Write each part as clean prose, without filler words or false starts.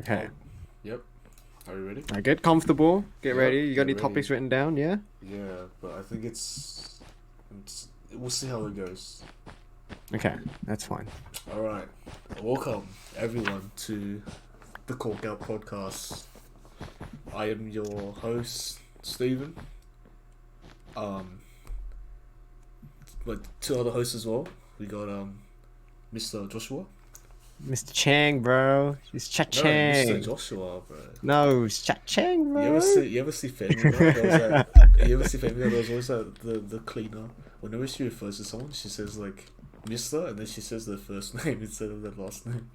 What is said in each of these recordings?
Okay. Yep. Are you ready? Now get comfortable. Get Yep, ready. You got any ready. topics written down? Yeah. Yeah, but I think we'll see how it goes. Okay, that's fine. All right. Welcome everyone to the Cawk Out Podcast. I am your host, Stephen. But two other hosts as well. We got Mr. Joshua. Mr. Chang, bro. It's Cha No, Mr. Chang. Joshua, bro. No, it's Cha Chang, bro. You ever see Family Guy? You ever see Family Guy? There was always the cleaner. Whenever she refers to someone, she says like Mr. and then she says their first name instead of their last name.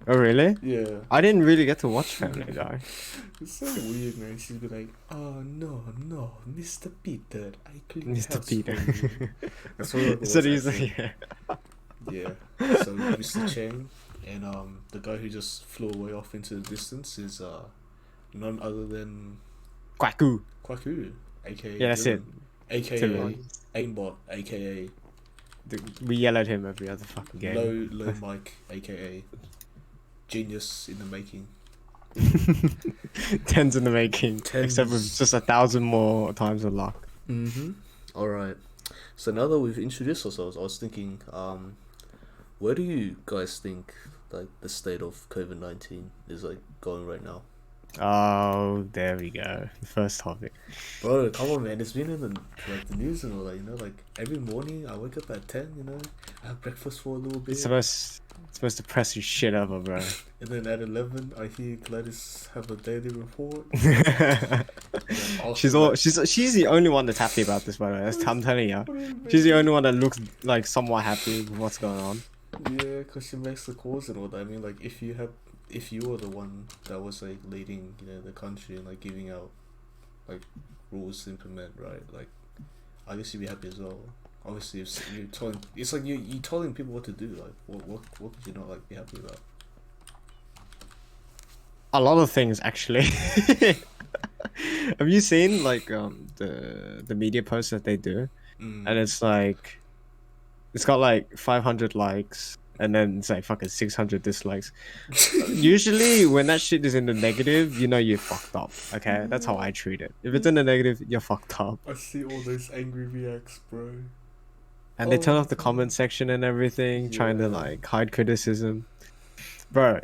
Oh, really? Yeah. I didn't really get to watch Family Guy. It's so weird, man. She's been like, oh no, Mr. Peter, I clean the Mr. house Peter. for you." That's what it was. So he's Actually. yeah. Yeah. So Mr. Cheng and the guy who just flew away off into the distance is none other than Kwaku. Kwaku, aka Yeah, that's Dylan, it. aka Dylan. Aimbot, aka We yell at him every other fucking game. low Mike, aka genius in the making. Tens in the making. Tens. Except with just 1,000 more times of luck. Mm-hmm. All right. So now that we've introduced ourselves, I was thinking, where do you guys think like the state of COVID-19 is like going right now? Oh, there we go. The first topic. Bro, come on, man! It's been in the news and all that. You know, like every morning I wake up at 10. You know, I have breakfast for a little bit, It's the most depressing shit ever, bro. and then at 11 I hear Gladys have a daily report. she's the only one that's happy about this, by the way. I'm telling you. She's the only one that looks like somewhat happy with what's going on. Yeah, because she makes the calls and all that. I mean, like if you were the one that was like leading, you know, the country and like giving out like rules to implement, right? Like, I guess you'd be happy as well. Obviously, if you're telling, it's like you telling people what to do. Like, what could you not like be happy about? A lot of things, actually. Have you seen like the media posts that they do? And it's like, it's got like 500 likes, and then it's like fucking 600 dislikes. Usually, when that shit is in the negative, you know you're fucked up. Okay, that's how I treat it. If it's in the negative, you're fucked up. I see all those angry reacts, bro. And they turn off the comment section and everything, trying to Yeah. like hide criticism. Bro,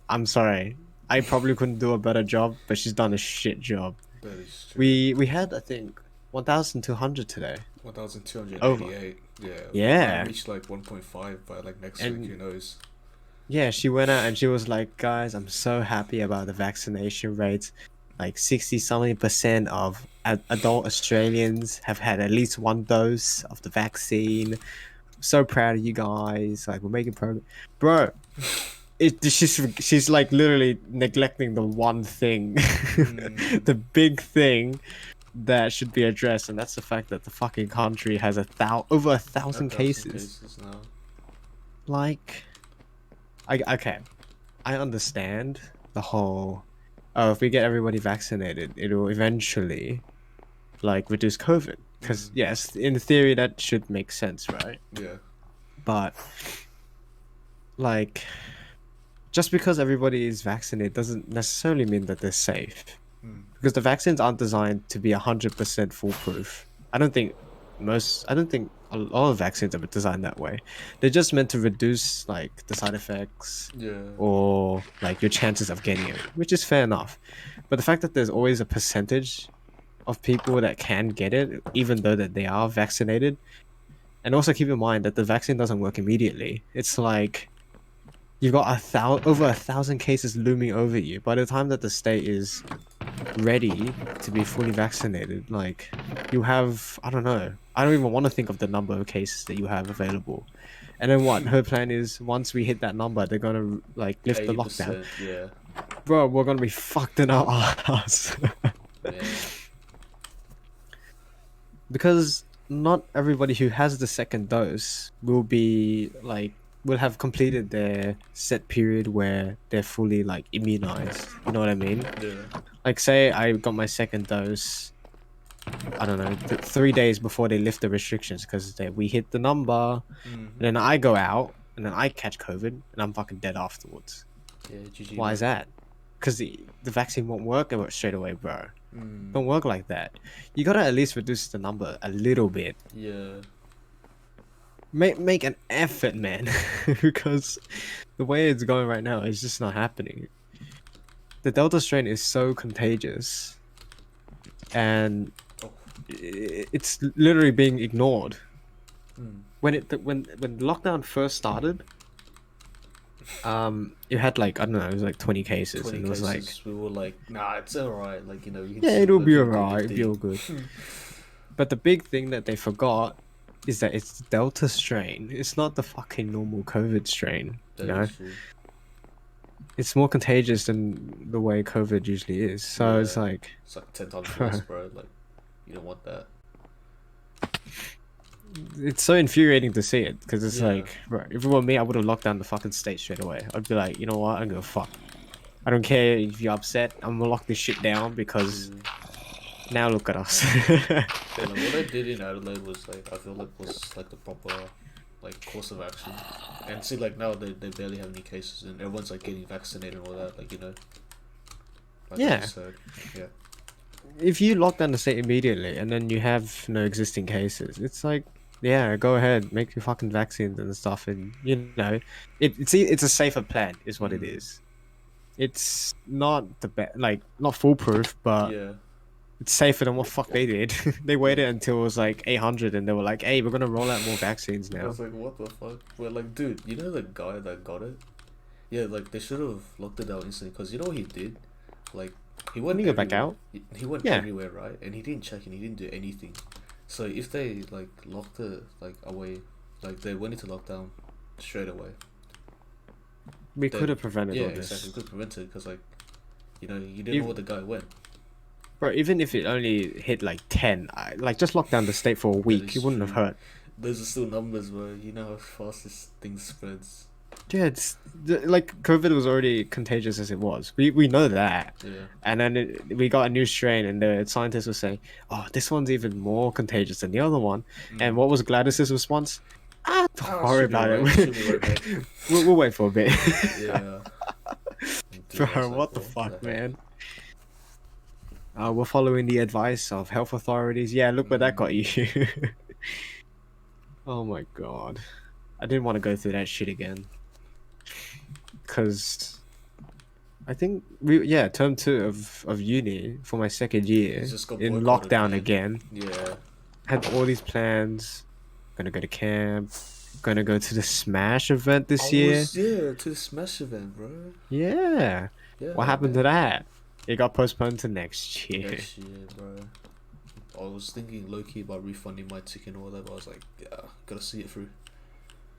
I'm sorry. I probably couldn't do a better job, but she's done a shit job. That is true. We had, I think, 1,200 today. 1,288. Yeah. Yeah. Might reach like 1.5 by like next And- week. Who knows? Yeah, she went out and she was like, guys, I'm so happy about the vaccination rates. Like 60-something% of adult Australians have had at least one dose of the vaccine. I'm so proud of you guys. Like, we're making progress. Bro, she's like literally neglecting the one thing, the big thing that should be addressed, and that's the fact that the fucking country has over 1,000 cases. Now. Like, okay, I understand the whole. Oh, if we get everybody vaccinated, it'll eventually, like, reduce COVID. Because yes, in theory, that should make sense, right? Yeah. But, like, just because everybody is vaccinated doesn't necessarily mean that they're safe. Because the vaccines aren't designed to be 100% foolproof. I don't think a lot of vaccines are designed that way. They're just meant to reduce like the side effects or like your chances of getting it, which is fair enough. But the fact that there's always a percentage of people that can get it, even though that they are vaccinated, and also keep in mind that the vaccine doesn't work immediately. It's like you've got over 1,000 cases looming over you. By the time that the state is ready to be fully vaccinated, like, you have, I don't know, I don't even want to think of the number of cases that you have available. And then what her plan is, once we hit that number, they're gonna like lift the lockdown. Yeah. Bro, we're gonna be fucked in our ass. Yeah. Because not everybody who has the second dose will have completed their set period where they're fully like immunized. You know what I mean? Yeah. Like, say I got my second dose, I don't know, 3 days before they lift the restrictions, because we hit the number, and then I go out and then I catch COVID and I'm fucking dead afterwards. Yeah, GG, Why bro. is that? Because the vaccine won't work straight away, bro. Don't work like that. You gotta at least reduce the number a little bit. Yeah. Make an effort, man. Because the way it's going right now is just not happening. The Delta strain is so contagious, and Oh. it's literally being ignored. Mm. When lockdown first started, you had like, I don't know, it was like 20 cases, 20 and it was like, cases, we were like, nah, it's alright. Like, you can yeah, still it'll go be do alright, your it'll be all thing. good. But the big thing that they forgot is that it's the Delta strain. It's not the fucking normal COVID strain. You That know, is true. it's more contagious than the way COVID usually is. So it's Yeah. like, It's like 10 times worse, bro, bro. Like, you don't want that. it's so infuriating to see it because it's Yeah. like, bro, if it were me, I would have locked down the fucking state straight away. I'd be like, you know what? I'm gonna fuck. I don't care if you're upset. I'm gonna lock this shit down because True. now look at us. Yeah, like what I did in Adelaide was like I feel like was like the proper like course of action. And see like now they barely have any cases and everyone's like getting vaccinated and all that, like like I Yeah. just said. Yeah. If you lock down the state immediately and then you have no existing cases, it's like, yeah, go ahead, make your fucking vaccines and stuff, and it's a safer plan, is what it Mm. is. It's not the best, like not foolproof, but Yeah. it's safer than what fuck they did. They Yeah. waited until it was like 800, and they were like, "Hey, we're gonna roll out more vaccines I now." was like, what the fuck? But like, dude, you know the guy that got it? Yeah, like they should have locked it down instantly. Cause you know what he did? Like he Can went you go back everywhere. out? He went Yeah, everywhere, right? And he didn't check and he didn't do anything. So if they like locked it like away, like they went into lockdown straight away, we could then have prevented yeah, all exactly, this. could prevent it. Cause like you didn't know If, where the guy went. bro, even if it only hit like 10, like just lock down the state for a That week, it is wouldn't have true. hurt. Those are still numbers, bro. You know how fast this thing spreads. Yeah, like COVID was already contagious as it was. We know that, Yeah. and then we got a new strain, and the scientists were saying, "Oh, this one's even more contagious than the other one." And Mm. what was Gladys's response? Ah, don't Ah, worry should be about alright. Should be right back. it. We'll wait for a bit. Yeah. Dude, I Bro, was like, what the what the fuck, heck? man? We're following the advice of health authorities. Yeah, look where that got Mm. you. Oh my god, I didn't want to go through that shit again. Because I think term 2 of uni for my second It year just got in boycotted lockdown again. again. Yeah. Had all these plans. Gonna go to camp. Gonna go to the Smash event I this year. was to the Smash event, bro. Yeah. Yeah, What happened to man. that? It got postponed to next year. Next year, bro. I was thinking low key about refunding my ticket and all that, but I was like, yeah, gotta see it through.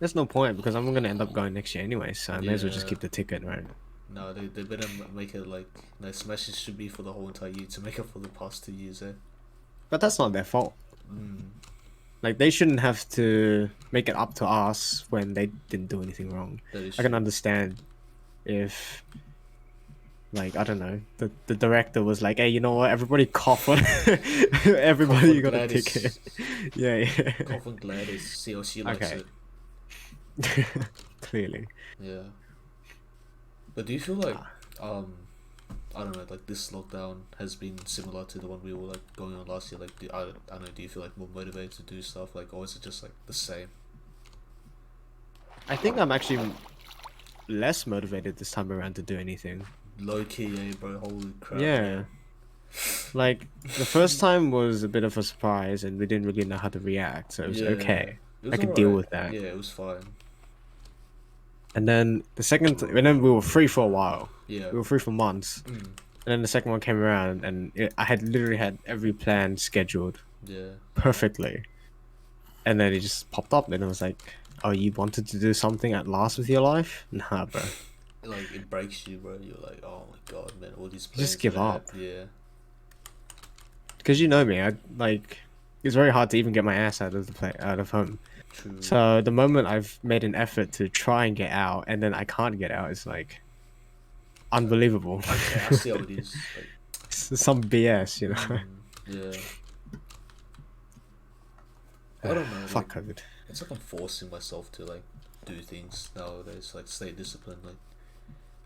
There's no point because I'm gonna end up going next year anyway, so I may as well just Yeah. keep the ticket, right? No, they better make it like no Smashes should be for the whole entire year to make up for the past 2 years, eh? But that's not their fault. Mm. Like they shouldn't have to make it up to us when they didn't do anything wrong. That is I can true. understand if, like, I don't know, the director was like, "Hey, you know what? Everybody cough on everybody Cough on got a ticket." Gladys. Yeah, yeah. Cough on Gladys. See how she likes Okay. it. Clearly. Yeah. But do you feel like I don't know, like this lockdown has been similar to the one we were like going on last year? Like, I don't know, do you feel like more motivated to do stuff, like, or is it just like the same? I think I'm actually less motivated this time around to do anything. Low key, eh, bro? Holy crap! Yeah. Like the first time was a bit of a surprise and we didn't really know how to react, so it was Yeah, okay. it I was could deal alright. with that. Yeah, it was fine. And then and then we were free for a while. Yeah. We were free for months. Mm. And then the second one came around, and I had literally had every plan scheduled Yeah. perfectly. And then it just popped up, and it was like, "Oh, you wanted to do something at last with your life? Nah, bro. Like it breaks you, bro. You're like, oh my god, man! All these plans Just give that I had. up." Yeah. Because you know me, I like. It's very hard to even get my ass out of home. True. So the moment I've made an effort to try and get out, and then I can't get out, it's like unbelievable. Okay, I see how it is. Like, It's some BS, you know. yeah. I don't know. Fuck Like, COVID. it's like I'm forcing myself to like do things nowadays, like stay disciplined. Like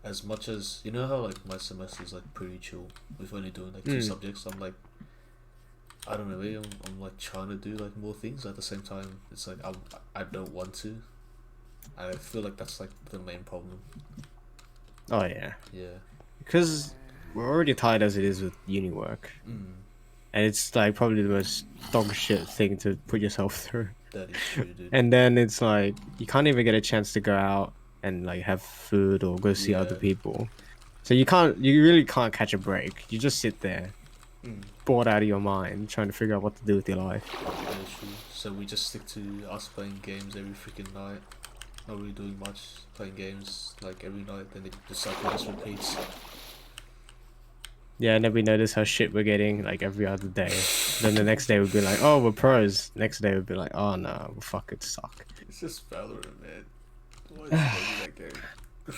as much as you know how like my semester is like pretty chill with only doing like two subjects. I'm like, I don't know, maybe I'm like trying to do like more things at the same time. It's like I don't want to. I feel like that's like the main problem. Oh yeah, Yeah. because we're already tired as it is with uni work, and it's like probably the most dog shit thing to put yourself through. That is true, dude. And then it's like you can't even get a chance to go out and like have food or go see other Yeah. people. So you really can't catch a break. You just sit there, bored out of your mind, trying to figure out what to do with your life. That is true. So we just stick to us playing games every freaking night. Not really doing much, playing games like every night, then the cycle just repeats. Yeah, and then we notice how shit we're getting like every other day. Then the next day we'd be like, oh, we're pros. Next day we'd be like, oh no, we fucking suck. It's just Valorant, man. Why is that game?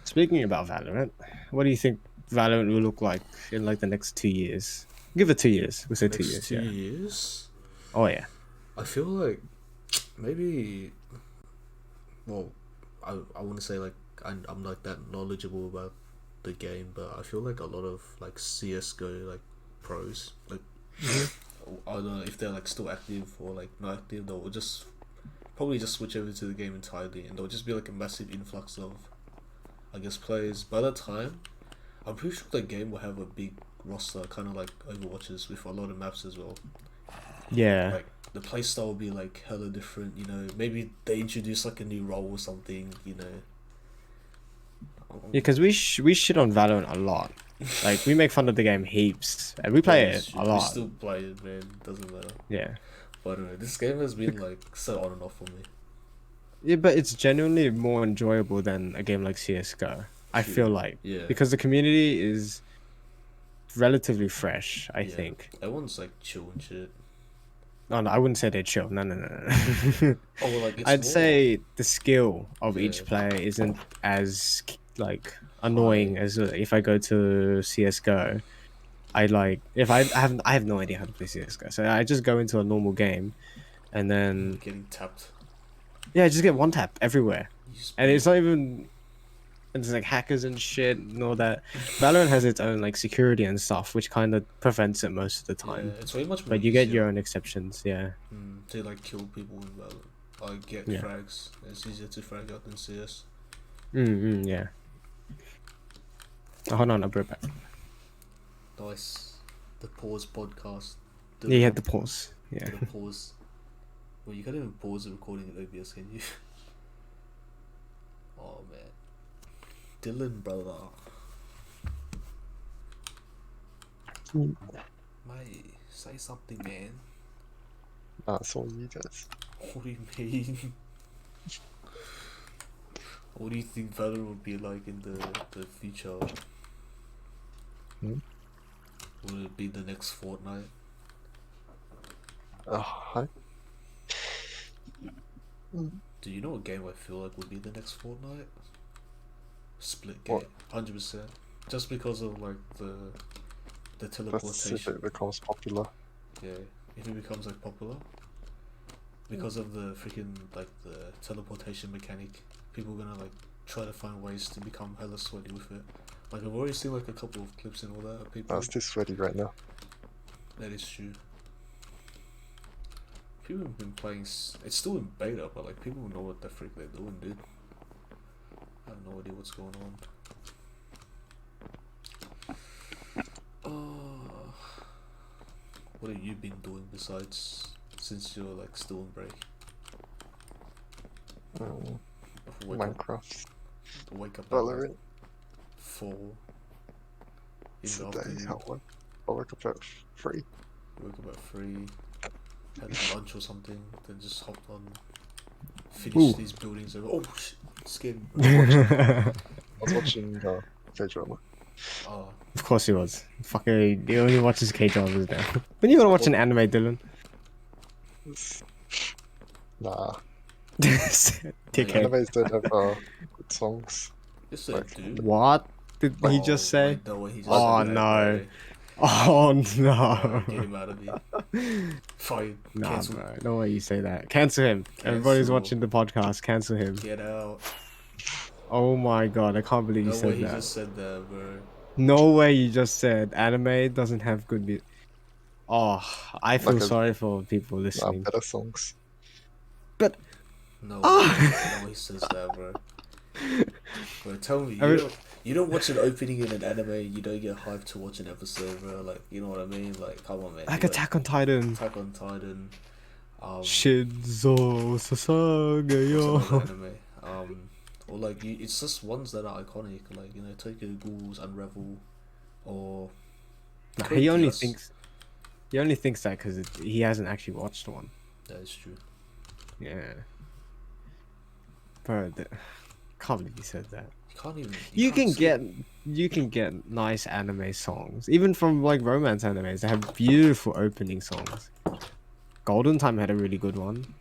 Speaking about Valorant, what do you think Valorant will look like in like the next 2 years? Give it 2 years. We'll say 2 years. 2 Yeah. years? Oh yeah. I feel like maybe. Well, I want to say like I'm like that knowledgeable about the game, but I feel like a lot of like CS:GO like pros like I don't know if they're like still active or like not active. They'll just probably just switch over to the game entirely, and there'll just be like a massive influx of, I guess, players. By that time, I'm pretty sure the game will have a big roster, kind of like Overwatch's, with a lot of maps as well. Yeah. Like the playstyle will be like hella different, you know. Maybe they introduce like a new role or something, you know. Yeah, because we shit on Valorant a lot. Like we make fun of the game heaps, and we play it a We lot. still play it, man. Doesn't matter. Yeah. But I don't know. This game has been like so on and off for me. Yeah, but it's genuinely more enjoyable than a game like CS:GO. I True. feel like Yeah. because the community is relatively fresh. I Yeah. think. Everyone's like chill and shit. No, I wouldn't say they're chill. No. Oh, well, like it's I'd more, say the skill of Yeah. each player isn't as like annoying as if I go to CS:GO. I like if I have no idea how to play CS:GO, so I just go into a normal game, and then getting tapped. yeah, I just get one tap everywhere, You just and it's not even. And there's like hackers and shit and all that. Valorant has its own like security and stuff, which kind of prevents it most of the time. Yeah, it's way much more But you get easier, your own exceptions, yeah. to like kill people in Valorant. Like get Yeah. frags. It's easier to frag out than CS. Yeah. Oh, hold on, I'll be right back. Nice. The pause podcast. Yeah, you had to pause. Yeah. The pause. Well, you can't even pause the recording in OBS, can you? Oh man. Dylan, brother. Mate, say something, man. That's all you guys. What do you mean? What do you think Valorant would be like in the future? Hmm? Would it be the next Fortnite? Hi. Do you know what game I feel like would be the next Fortnite? Split What? game, 100%. Just because of like the That's if teleportation. it becomes popular. Yeah, if it becomes like popular, because of the freaking like the teleportation mechanic, people are gonna like try to find ways to become hella sweaty with it. Like I've already seen like a couple of clips and all that of people. I'm still sweaty right now. That is true. People have been playing. It's still in beta, but like people know what the frick they're doing, dude. I have no idea what's going on. What have you been doing besides since you're like still in break? Wake up, Minecraft. wake up at Valorant. like 4 in the Today, afternoon. how one? I woke up at 3. Wake up at 3, had lunch or something, then just hopped on, Ooh. finished these buildings over. Oh shit, scared me. I was watching K-drama. Oh, Of course he was. Fucking, he only watches K-dramas now. When you gonna watch an anime, Dylan? Nah. Dickhead. Animes don't have good songs. yes they Like, do. What did he just say? Like the way he just Oh, said that, no. bro. Oh no. Alright, get him out of here. Fine. Nah, Cancel. bro. No way you say that. Cancel him. Everybody's Cancel. watching the podcast. Cancel him. Get out. Oh my god, I can't believe you No way said he that. just said that, bro. No way you just said anime doesn't have good music. Oh, I feel Like a sorry for people listening. better songs. But No way. ah, No way he says that, bro. Bro, tell me, I mean, you don't watch an opening in an anime, you don't get hyped to watch an episode, bro. Like, you know what I mean? Like, come on, man. like You got Attack on Titan. Attack on Titan, Shinzo what's another Sasageyo. anime? Or like it's just ones that are iconic, like Tokyo Ghoul's Unravel, or Nah, Code Geass. he only thinks that because he hasn't actually watched one. That is true. Yeah, bro, can't believe you said that. You can't even. You can't can say- get you can get nice anime songs, even from like romance animes. They have beautiful opening songs. Golden Time had a really good one.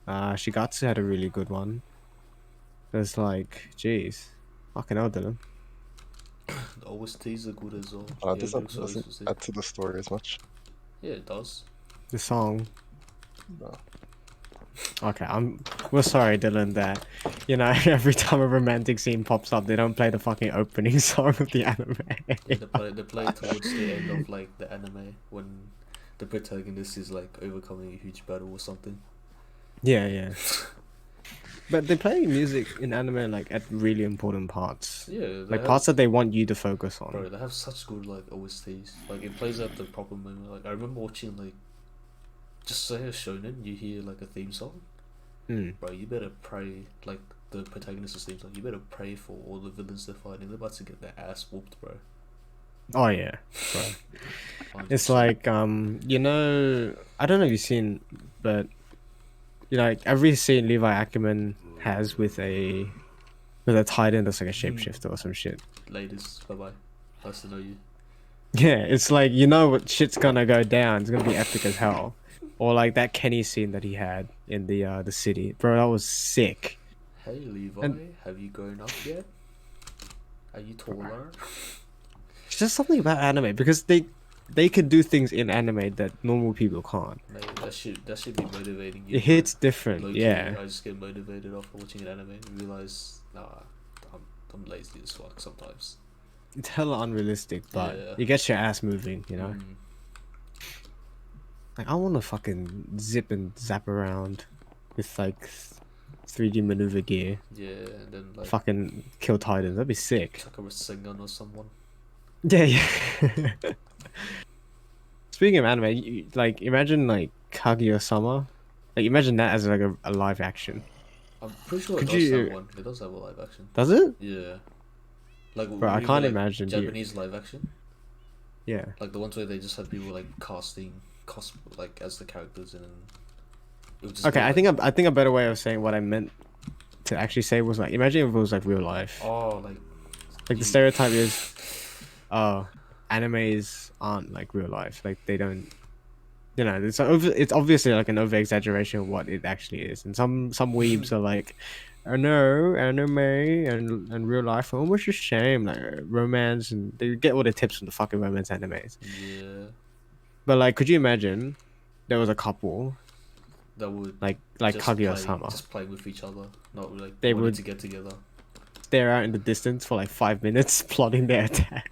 Shigatsu had a really good one. There's like, jeez, fucking hell, Dylan. the OSTs are good as well. It Yeah, doesn't, lyrics are always doesn't sick. add to the story as much. Yeah, it does. The song. No. Okay, we're sorry, Dylan, that every time a romantic scene pops up, they don't play the fucking opening song of the anime. Yeah, they play towards the end of like the anime when the protagonist is like overcoming a huge battle or something. Yeah. But they play music in anime like at really important parts. Yeah, they Like have, parts that they want you to focus on. bro, they have such good like OSTs. Like it plays at the proper moment. Like I remember watching like just say a shonen, you hear like a theme song, Mm. bro. You better pray like the protagonist's theme song. You better pray for all the villains they're fighting. They're about to get their ass whooped, bro. Oh yeah, bro. 100%. It's like I don't know if you've seen, but like every scene Levi Ackerman has with a titan that's like a shapeshifter or some shit. Ladies, bye bye. Nice to know you. Yeah, it's like what shit's gonna go down. It's gonna be epic as hell. Or like that Kenny scene that he had in the city, bro. That was sick. Hey Levi, have you grown up yet? Are you taller? It's just something about anime because they can do things in anime that normal people can't. Mate, that should be motivating you. It hits different, Low-key, yeah. I just get motivated after watching an anime and realize, nah, I'm lazy as fuck sometimes. It's hella unrealistic, but Yeah. it gets your ass moving, Mm. Like I want to fucking zip and zap around with like 3D maneuver gear, Yeah, and then like fucking kill titans. That'd be sick. chuck a Rasengan or someone. Yeah. Speaking of anime, like imagine like Kaguya-sama. Like imagine that as like a live action. I'm pretty sure Could it does you- have one. It does have a live action. Does it? Yeah. Like Bro, I maybe, can't like, imagine, dude. Japanese live action. Yeah. Like the ones where they just have people like casting like as the characters and then it would just Okay, be, I like, think a better way of saying what I meant to actually say was like imagine if it was like real life. oh like Like the stereotype is, oh, animes aren't like real life. Like they don't, it's obviously like an over exaggeration of what it actually is. And some weebs are like, oh no, anime and real life are almost the same. Like romance, and they get all the tips from the fucking romance animes. yeah, But like, could you imagine there was a couple that would like just Kaguya-sama? just play with each other, not like They wanting would- to get together. Stare out in the distance for like 5 minutes, plotting their attack.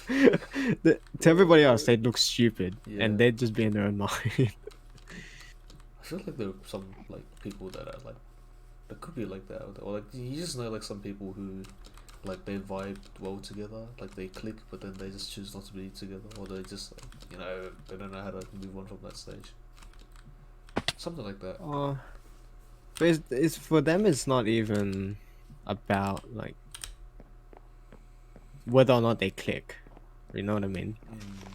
To everybody else, they'd look stupid, Yeah. and they'd just be in their own mind. I feel like there are some like people that are like that could be like that, or like you just know like some people who like they vibe well together, like they click, but then they just choose not to be together, or they just like, they don't know how to move on from that stage. Something like that. But it's for them. It's not even about like whether or not they click. You know what I mean?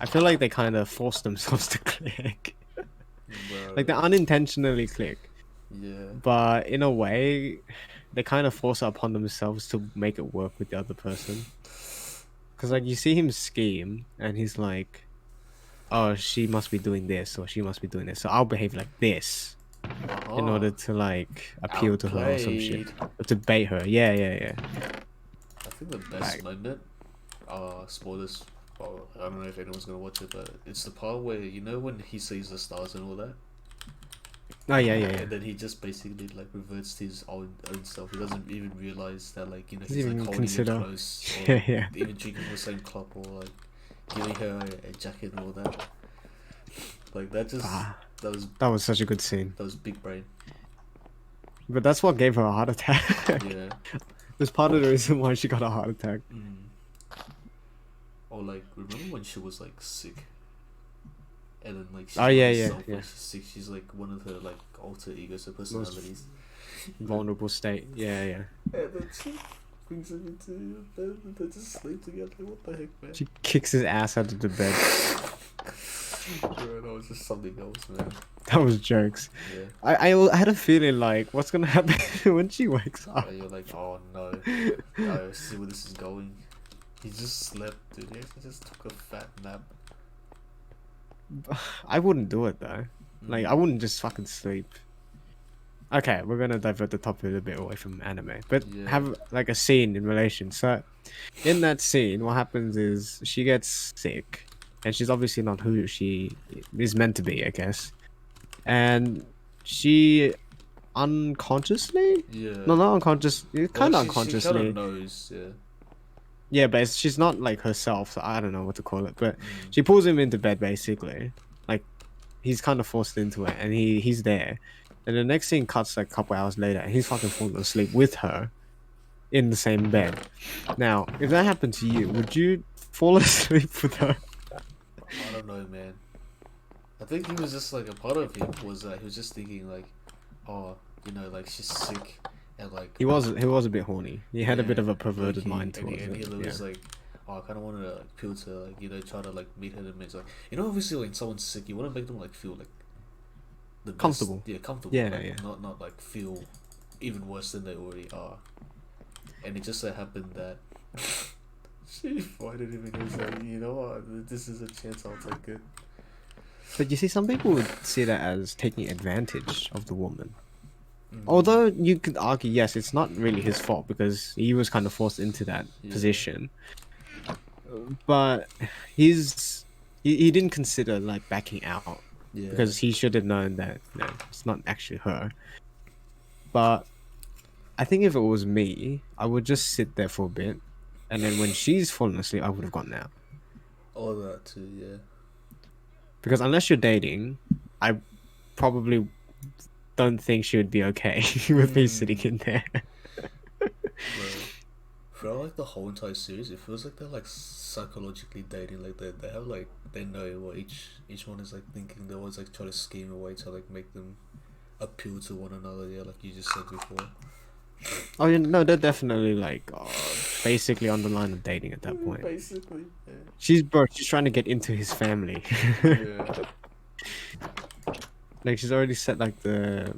I feel like they kind of force themselves to click. Bro, Like they unintentionally click, yeah, but in a way, they kind of force it upon themselves to make it work with the other person. Cause like you see him scheme, and he's like, "Oh, she must be doing this, or she must be doing this, so I'll behave like this in order to like appeal to her or some shit, Outplayed. or to bait her." Yeah. I think the best moment, spoilers. Well, I don't know if anyone's gonna watch it, but it's the part where when he sees the stars and all that. Oh yeah, yeah, yeah. And then he just basically like reverts to his own self. He doesn't even realize that like Doesn't he's like even holding consider. her close or Yeah, like, yeah. even drinking from the same cup or like giving her a jacket and all that. Like that just Ah, that that was such a good scene. was big brain. But that's what gave her a heart attack. Yeah. It was part of the reason why she got a heart attack. Or like remember when she was like sick, and then like she Oh, yeah, yeah, herself, yeah. when she's sick, she's like one of her like alter egos or personalities. Vulnerable state. Yeah, yeah. And then she brings him into bed and they just sleep together. What the heck, man? She kicks his ass out of the bed. Bro, that was just something else, man. That was jokes. Yeah. I had a feeling like, what's gonna happen when she wakes up? And you're like, oh no, I see where this is going. He just slept, dude. He actually just took a fat nap. I wouldn't do it though. Like, I wouldn't just fucking sleep. Okay, we're gonna divert the topic a bit away from anime, but Yeah. have like a scene in relation. So, in that scene, what happens is she gets sick, and she's obviously not who she is meant to be, I guess. And she unconsciously, Yeah. no, not unconscious, kind of She unconsciously. kind of knows, yeah. Yeah, but she's not like herself. So I don't know what to call it, but she pulls him into bed basically. Like he's kind of forced into it, and he's there. And the next scene cuts like a couple hours later, and he's fucking falling asleep with her in the same bed. Now, if that happened to you, would you fall asleep with her? I don't know, man. I think he was just like a part of him was he was just thinking like, oh, you know, like she's sick and like He was a bit horny. He had a bit of a perverted low-key, mind towards and he it. was Yeah. like, oh, I kind of want to like appeal to like you know try to like meet her and make like you know obviously when someone's sick you want to make them like feel like the best- Comfortable. yeah, comfortable. Yeah, like, yeah. Not like feel even worse than they already are. And it just so happened that she invited him and he was like, you know what, this is a chance, I'll take it. But you see, some people would see that as taking advantage of the woman. Although you could argue, yes, it's not really his fault because he was kind of forced into that position. But he didn't consider like backing out Yeah. because he should have known that it's not actually her. But I think if it was me, I would just sit there for a bit, and then when she's fallen asleep, I would have gone out. All that too, yeah. Because unless you're dating, I probably don't think she would be okay with me sitting in there. Bro, throughout like the whole entire series, it feels like they're like psychologically dating. Like they have like they know what each one is like thinking. They always like try to scheme a way to like make them appeal to one another. Yeah, like you just said before. Oh, yeah, no, they're definitely like basically on the line of dating at that point. Basically, yeah. She's trying to get into his family. Yeah. Like she's already set like the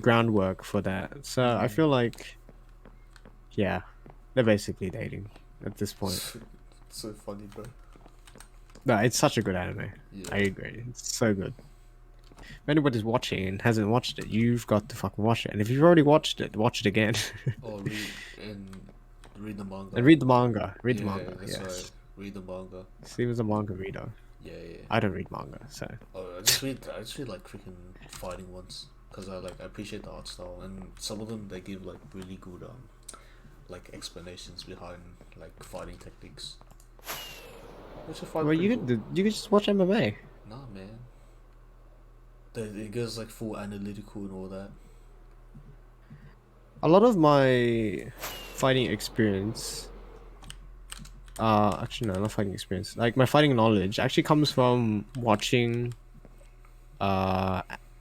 groundwork for that. So I feel like, yeah, they're basically dating at this point. So funny, bro. No, it's such a good anime. Yeah. I agree. It's so good. If anybody's watching and hasn't watched it, you've got to fucking watch it. And if you've already watched it, watch it again. Or read the manga. And read the manga. Read the Yeah, manga. that's Yes. right. Read the manga. Steve is a manga reader. Yeah, yeah. I don't read manga, so Oh, I just read like freaking fighting ones because I appreciate the art style and some of them they give like really good like explanations behind like fighting techniques. Which I find well, pretty cool. you could just watch MMA. Nah, man. It goes like full analytical and all that. A lot of my fighting experience, actually no, not fighting experience. Like my fighting knowledge actually comes from watching,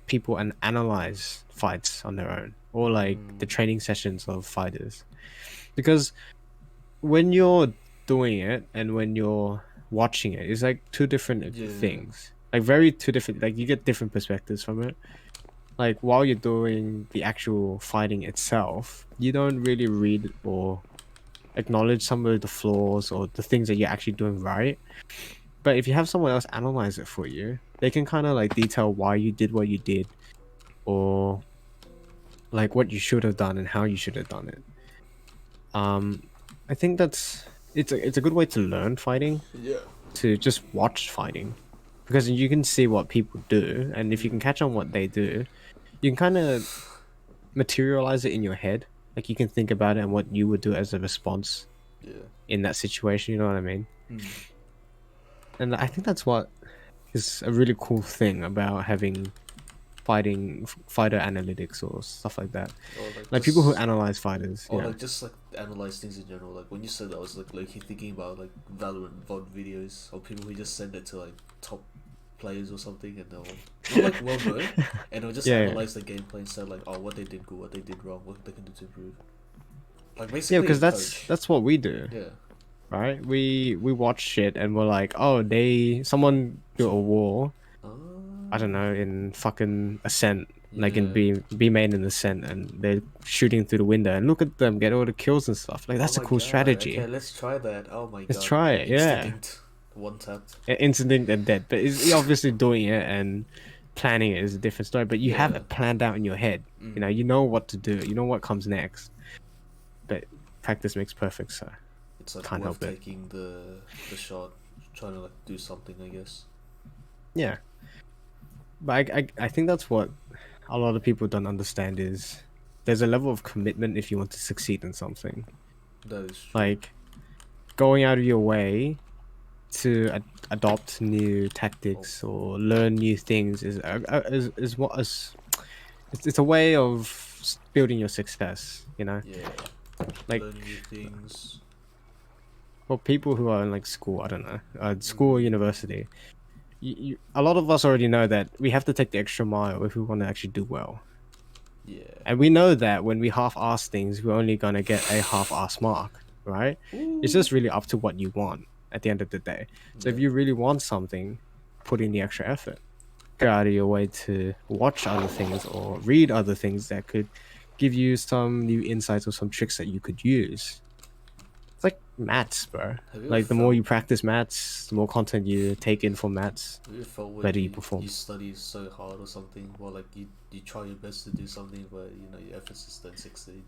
people and analyze fights on their own, or like the training sessions of fighters, because when you're doing it and when you're watching it, it's like two different things. Like very two different. Like you get different perspectives from it. Like while you're doing the actual fighting itself, you don't really read or acknowledge some of the flaws or the things that you're actually doing right. But if you have someone else analyze it for you, they can kind of like detail why you did what you did, or like what you should have done and how you should have done it. I think it's a good way to learn fighting, Yeah. to just watch fighting, because you can see what people do, and if you can catch on what they do, you can kind of materialize it in your head. Like you can think about it and what you would do as a response Yeah. in that situation. You know what I mean? Mm. And I think that's what is a really cool thing about having fighter analytics or stuff like that. Or Like people who just, analyze fighters. or Yeah. like just like analyze things in general. Like when you said that, I was like low-key thinking about like Valorant VOD videos or people who just send it to like top players or something, and they'll not like well known, and they'll just Yeah, yeah. analyze the gameplay and say like, oh, what they did good, what they did wrong, what they can do to improve. Like Yeah, basically, because a that's coach. that's what we do, Yeah. right? We watch shit and we're like, oh, someone built a wall. I don't know, in fucking Ascent, like in Yeah. B main in Ascent, and they're shooting through the window, and look at them get all the kills and stuff. Like that's Oh a my cool god. strategy. Okay, let's try that. Oh my Let's god. try it. Yeah, Instinct. One tapped. instant and dead, but it's obviously doing it and planning it is a different story. But you have Yeah. it planned out in your head. Mm. You know what to do. You know what comes next. But practice makes perfect, so It's like can't worth help it. taking the shot, trying to like do something, I guess. Yeah. But I think that's what a lot of people don't understand is there's a level of commitment if you want to succeed in something. That is true. Like going out of your way to adopt new tactics or learn new things is what is it's a way of building your success. Yeah. Like Learning new things. for people who are in like school, I don't know, school or university. A lot of us already know that we have to take the extra mile if we want to actually do well. Yeah. And we know that when we half-ass things, we're only gonna get a half-ass mark, right? It's just really up to what you want at the end of the day. So if Yeah. you really want something, put in the extra effort. Go out of your way to watch other things or read other things that could give you some new insights or some tricks that you could use. It's like maths, bro. Have you Like ever the more felt- you practice maths, the more content you take in for maths. Have you felt when better you perform. you study so hard or something, or like you try your best to do something, but you know your efforts just don't succeed?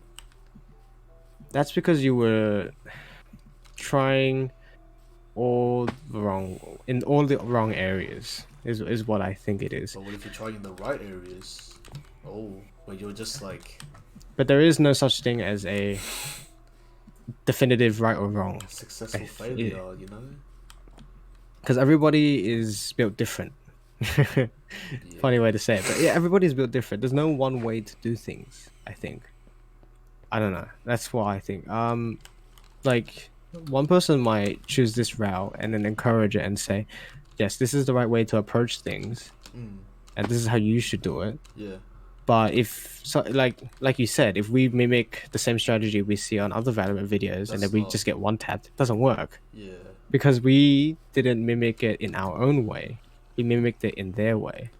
That's because you were trying in all the wrong areas is what I think it is. But what if you're trying in the right areas? Oh, but you're just like But there is no such thing as a definitive right or wrong successful yeah. failure, you know? because everybody is built different. Funny way to say it, but yeah, everybody's built different. There's no one way to do things. I think. I don't know. That's what I think. Like one person might choose this route and then encourage it and say, yes, this is the right way to approach things, and this is how you should do it. Yeah. But if so, like you said, if we mimic the same strategy we see on other Valorant videos and That's then we not- just get one tapped, it doesn't work Yeah. because we didn't mimic it in our own way. We mimicked it in their way.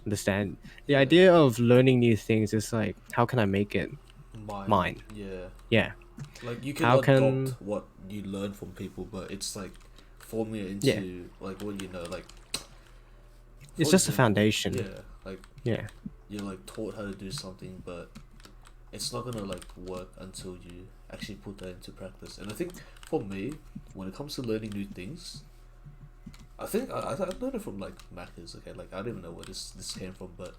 Understand? The idea of learning new things is like, how can I make it mine? Yeah. Yeah. Like you can How adopt can- what you learn from people, but it's like forming it into Yeah. like what you know, like It's for just a example, foundation. Yeah. Like Yeah. you're like taught how to do something, but it's not gonna like work until you actually put that into practice. And I think for me, when it comes to learning new things, I think I learned it from like Macca's. Okay, like I don't even know where this came from, but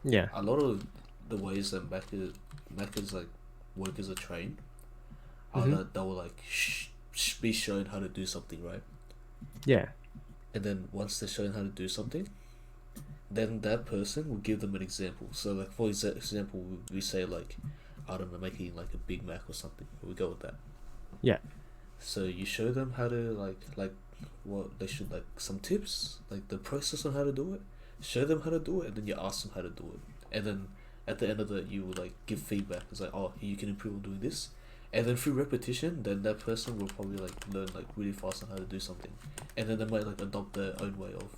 Yeah. a lot of the ways that Macca's like workers are trained are Mhm. that they will like be shown how to do something, right? Yeah. And then once they're shown how to do something, then that person will give them an example. So like for example, we say like, I don't know, making like a Big Mac or something. We go with that. Yeah. So you show them how to like what they should, like some tips, like the process on how to do it. Show them how to do it, and then you ask them how to do it. And then at the end of it, you will like give feedback. It's like, oh, you can improve on doing this. And then through repetition, then that person will probably like learn like really fast on how to do something. And then they might like adopt their own way of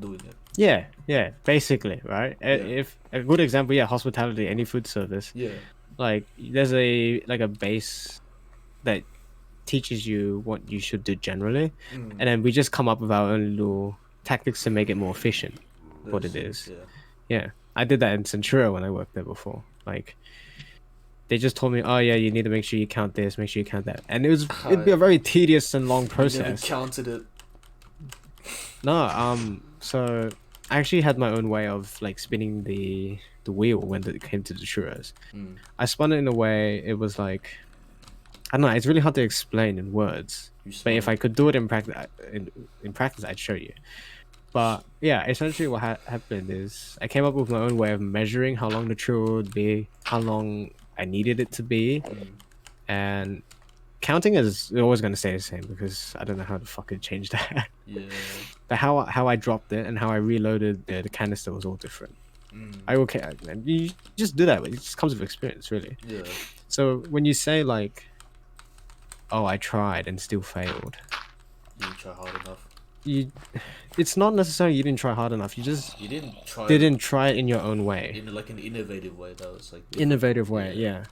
doing it. Yeah. Yeah. Basically, right? If a good example, yeah, hospitality, any food service. Yeah. Like there's a base that teaches you what you should do generally, and then we just come up with our own little tactics to make it more efficient. What it is. Yeah. Yeah, I did that in Centura when I worked there before. Like they just told me, oh yeah, you need to make sure you count this, make sure you count that, and it'd be a very tedious and long You never process. counted it. No, so I actually had my own way of like spinning the wheel when it came to the churros. Mm. I spun it in a way it was like I don't know. It's really hard to explain in words. You But if spun I it. could do it in practice, in practice, I'd show you. But yeah, essentially what happened is I came up with my own way of measuring how long the churro would be, how long I needed it to be, Mm. and counting is always going to stay the same because I don't know how to fucking change that. Yeah. But how I dropped it and how I reloaded the canister was all different. Mm. And you just do that. It just comes with experience, really. Yeah. So when you say like, "Oh, I tried and still failed," You didn't try hard enough. you, it's not necessarily you didn't try hard enough. You just You didn't try didn't try it in your own way, in like an innovative way that was like different. innovative way. Yeah,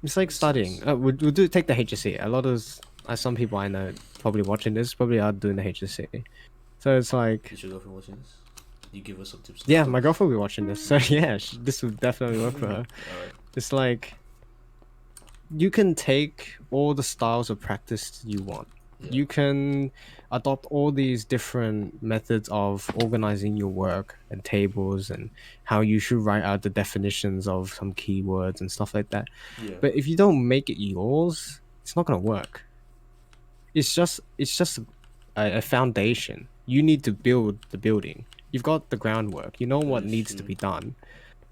it's like studying. We'll do take the HSC. A lot of some people I know probably watching this probably are doing the HSC. So it's like, Is your girlfriend watching this? You give her some tips. yeah, my girlfriend will be watching this. So yeah, this would definitely work for her. Alright. It's like you can take all the styles of practice you want. Yeah. You can adopt all these different methods of organizing your work and tables and how you should write out the definitions of some keywords and stuff like that. Yeah. But if you don't make it yours, it's not gonna work. It's just a foundation. You need to build the building. You've got the groundwork. You know what is needs to true. be done.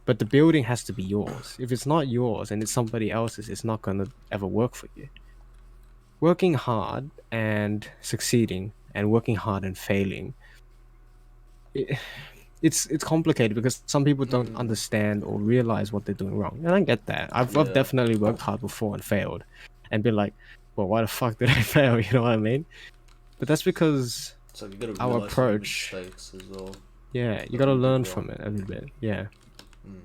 But the building has to be yours. If it's not yours and it's somebody else's, it's not gonna ever work for you. Working hard and succeeding and working hard and failing, it's complicated because some people don't understand or realize what they're doing wrong, and I get that. I've Yeah. definitely worked hard before and failed and been like, well, why the fuck did I fail? You know what I mean? But that's because It's like you gotta our realize your approach, mistakes as well. yeah, you What gotta you did learn wrong. from it a little bit. Yeah. Mm.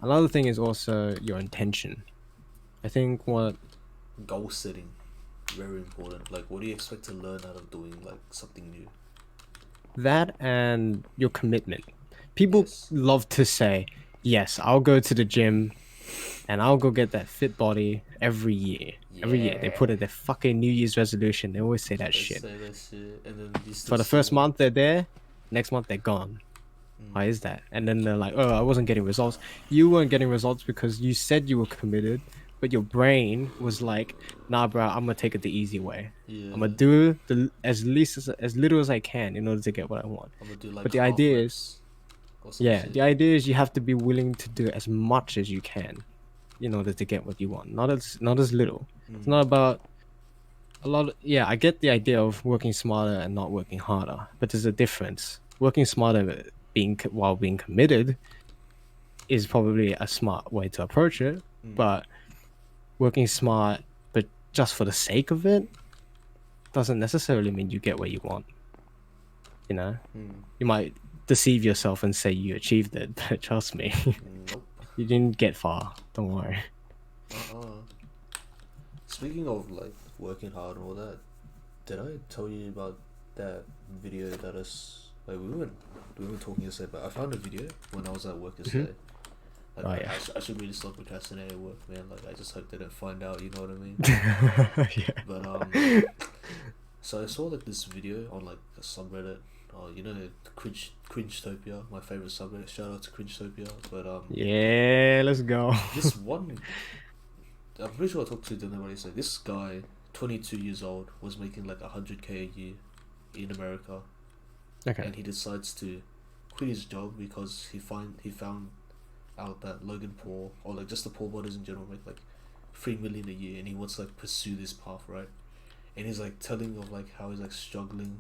Another thing is also your intention. I think what Goal setting, very important. Like, what do you expect to learn out of doing like something new? that and your commitment. People Yes. love to say, yes, I'll go to the gym and I'll go get that fit body every year. Every year. They put it their fucking New Year's resolution. They always say that They shit. say that shit, and then you still For the first see- month they're there, next month they're gone. Why is that? And then they're like, oh, I wasn't getting results. You weren't getting results because you said you were committed, but your brain was like, nah, bro, I'm gonna take it the easy way. Yeah. I'm gonna do as little as I can in order to get what I want. I'm gonna do like. But the half idea reps is, or some yeah, shit. the idea is you have to be willing to do as much as you can in order to get what you want. Not as little. It's not about a lot. Yeah, I get the idea of working smarter and not working harder, but there's a difference. Working smarter while being committed is probably a smart way to approach it, but working smart but just for the sake of it doesn't necessarily mean you get what you want. You know, you might deceive yourself and say you achieved it, but trust me, Nope. you didn't get far. Don't worry. Speaking of like working hard and all that, did I tell you about that video that us like we weren't talking yesterday, but I found a video when I was at work yesterday. Like, Oh, yeah. I should really stop procrastinating at work, man. Like I just hope they don't find out. You know what I mean? Yeah. But so I saw like this video on like a subreddit. You know, Cringetopia, my favorite subreddit. Shout out to Cringetopia. But Yeah, let's go. this one, I'm pretty sure I talked to them. What he said. This guy, 22 years old, was making like 100K a year in America, Okay. and he decides to quit his job because he found out that Logan Paul, or like just the Paul brothers in general, make like 3 million a year, and he wants to like pursue this path, right? And he's like telling of like how he's like struggling,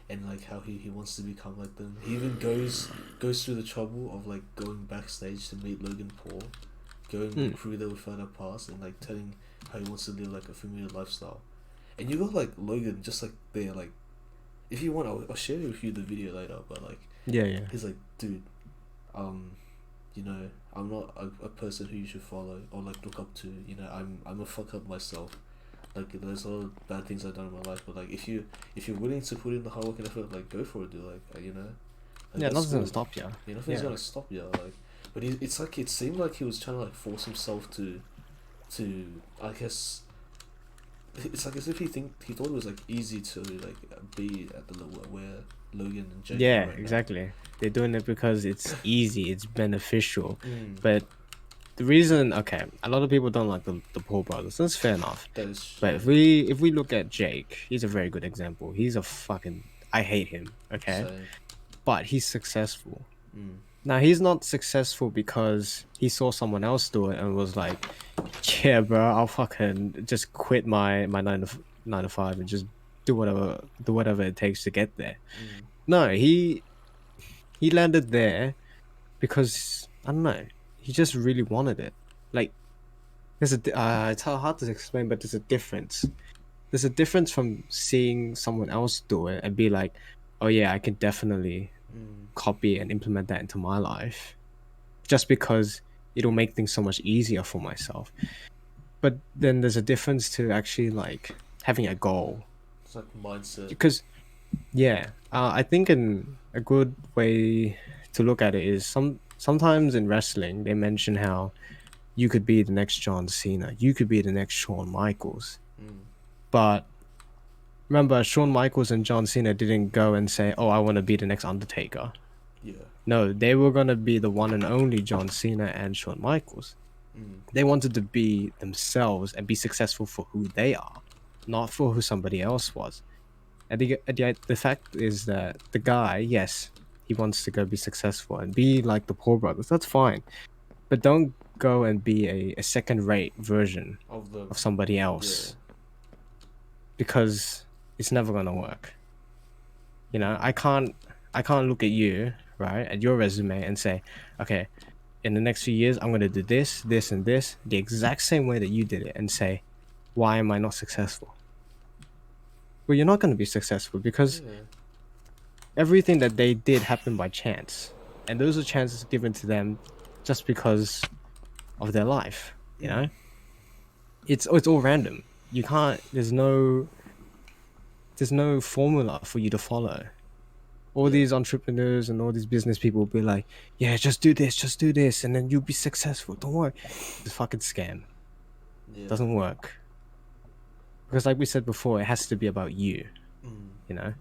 and like how he wants to become like them. He even goes through the trouble of like going backstage to meet Logan Paul, going to crew there without a pass, and like telling how he wants to live like a familiar lifestyle. And you got like Logan just like there, like if you want, I'll share with you the video later. But like Yeah. he's like, dude, you know, I'm not a person who you should follow or like look up to. You know, I'm a fuck up myself. Like there's a lot of bad things I've done in my life, but like if you're willing to put in the hard work and effort, like go for it, dude. Like you know, like, Yeah, that's nothing's gonna cool. stop you. Yeah, nothing's Yeah. gonna stop you. Like, but it's like it seemed like he was trying to like force himself to, I guess, it's like as if he thought it was like easy to like be at the level where Logan and Jake Yeah, are right exactly. They're doing it because it's easy, it's beneficial. now. Mm. But the reason, okay, a lot of people don't like the Paul brothers. That's fair enough. That is. But if we look at Jake, he's a very good example. He's a fucking, I hate him. Okay, Same. but he's successful. Mm. Now he's not successful because he saw someone else do it and was like, "Yeah, bro, I'll fucking just quit my 9 to 5 and just do whatever it takes to get there." Mm. No, he landed there because I don't know. He just really wanted it. Like it's hard to explain, but there's a difference. There's a difference from seeing someone else do it and be like, "Oh yeah, I can definitely Mm. copy and implement that into my life," just because it'll make things so much easier for myself. But then there's a difference to actually like having a goal. It's like mindset. Because yeah, I think a good way to look at it is sometimes in wrestling they mention how you could be the next John Cena, you could be the next Shawn Michaels, Mm. but remember Shawn Michaels and John Cena didn't go and say, "Oh, I want to be the next Undertaker." Yeah. No, they were gonna be the one and only John Cena and Shawn Michaels. Mm. They wanted to be themselves and be successful for who they are, not for who somebody else was. And the fact is that the guy, yes, he wants to go be successful and be like the Paul brothers. That's fine, but don't go and be a second-rate version Of the. of somebody else because it's never gonna work. You know, I can't look at you, right, at your resume and say, okay, in the next few years I'm gonna do this, this, and this the exact same way that you did it, and say, why am I not successful? Well, you're not gonna be successful because Yeah. everything that they did happened by chance, and those are chances given to them just because of their life. You know, it's all random. You can't. There's no formula for you to follow. All these entrepreneurs and all these business people will be like, "Yeah, just do this, and then you'll be successful. Don't worry." It's a fucking scam. Yeah. Doesn't work. Because, like we said before, it has to be about you. Mm. You know,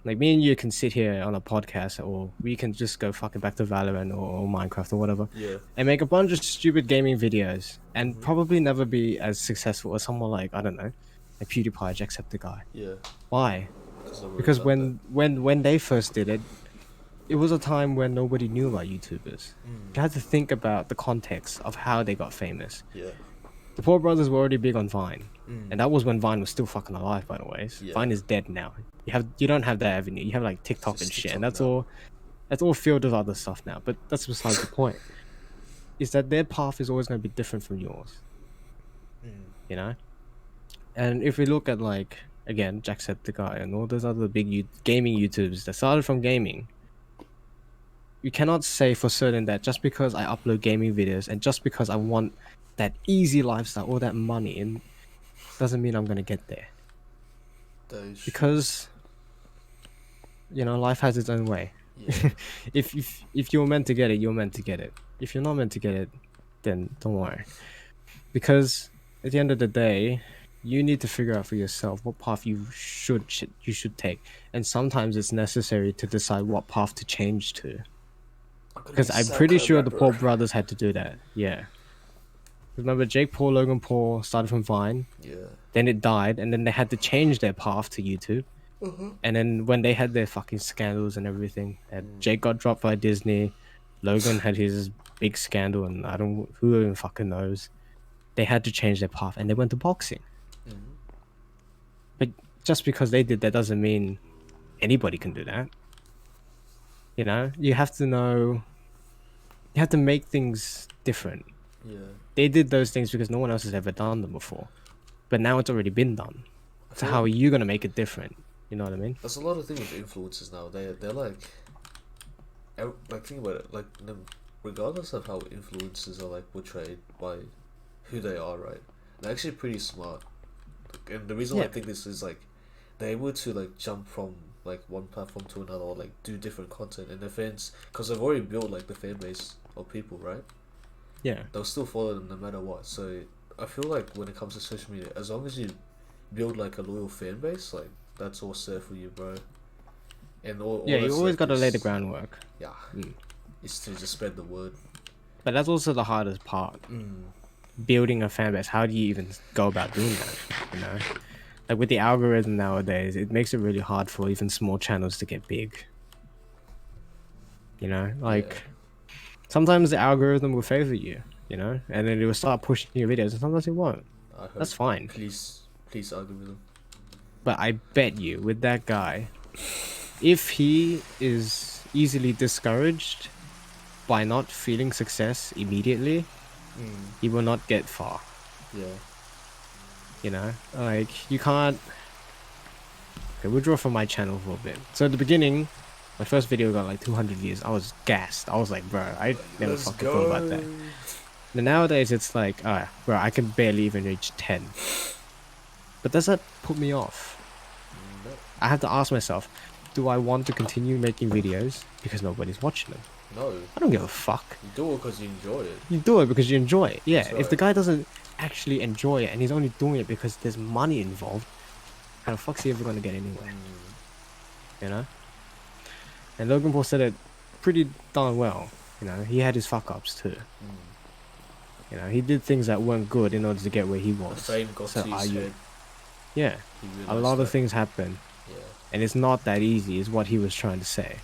like me and you can sit here on a podcast, or we can just go fucking back to Valorant or Minecraft or whatever, Yeah. and make a bunch of stupid gaming videos, and probably never be as successful as someone like, I don't know, like PewDiePie, Jacksepticeye. Yeah. Why? Nobody Because done when they first did it, it was a time when nobody knew about YouTubers. You had to think about the context of how they got famous. that. Yeah. The Paul brothers were already big on Vine, Mm. and that was when Vine was still fucking alive, by the way. Yeah. Vine is dead now. You don't have that avenue. You have like TikTok Just and shit, TikTok and that's now. all. That's all filled with other stuff now. But that's besides the point. Is that their path is always going to be different from yours. Mm. You know. And if we look at like again Jacksepticeye and all those other big gaming YouTubers that started from gaming, you cannot say for certain that just because I upload gaming videos and just because I want that easy lifestyle or that money in, doesn't mean I'm gonna get there. That is true. Because life has its own way. Yeah. If you're meant to get it, you're meant to get it. If you're not meant to get it, then don't worry. Because at the end of the day, you need to figure out for yourself what path you should take, and sometimes it's necessary to decide what path to change to. Because I'm pretty sure the Paul brothers had to do that. Yeah. Remember, Jake Paul, Logan Paul started from Vine, Yeah. then it died, and then they had to change their path to YouTube. And then when they had their fucking scandals and everything, and Jake got dropped by Disney, Logan had his big scandal, and who even fucking knows. They had to change their path, and they went to boxing. Mhm. But just because they did that doesn't mean anybody can do that. You know, you have to know. You have to make things different. Yeah. They did those things because no one else has ever done them before, but now it's already been done. I So feel how are like you gonna make it different? You know what I mean? there's a lot of things with influencers now. They're like, think about it. Like, regardless of how influencers are like portrayed by who they are, right? They're actually pretty smart. And the reason why I Yeah. think this is like, they're able to like jump from like one platform to another, or like do different content, and their fans, because they've already built like the fan base of people, right? Yeah. They'll still follow them no matter what. So I feel like when it comes to social media, as long as you build like a loyal fan base, like that's all set for you, bro. And all Yeah, you that's always left got to lay the is- groundwork. Yeah, Mm. it's to just spread the word. But that's also the hardest part. Mm. Building a fan base. How do you even go about doing that? You know, like with the algorithm nowadays, it makes it really hard for even small channels to get big. You know, like sometimes the algorithm will favor you. You know, and then it will start pushing your videos, and sometimes it won't. I hope, That's fine. Please, algorithm. But I bet you with that guy, if he is easily discouraged by not feeling success immediately, he will not get far. Yeah. You know, like you can't. Okay, we'll draw from my channel for a bit. So at the beginning, my first video got like 200 views. I was gassed. I was like, bro, I never Let's fucking thought about that. And nowadays it's like, bro, I can barely even reach 10. But does that put me off? No. I have to ask myself, do I want to continue making videos because nobody's watching them? No. I don't give a fuck. You do it because you enjoy it. You do it because you enjoy it. Yeah, That's if the right. guy doesn't actually enjoy it and he's only doing it because there's money involved, how the fuck's he ever going to get anywhere? You know? And Logan Paul said it pretty darn well. You know, he had his fuck ups too. You know, he did things that weren't good in order to get where he The was. fame got So to are his you? head. Yeah, He a realised lot of that. things happen, Yeah. and it's not that easy, is what he was trying to say.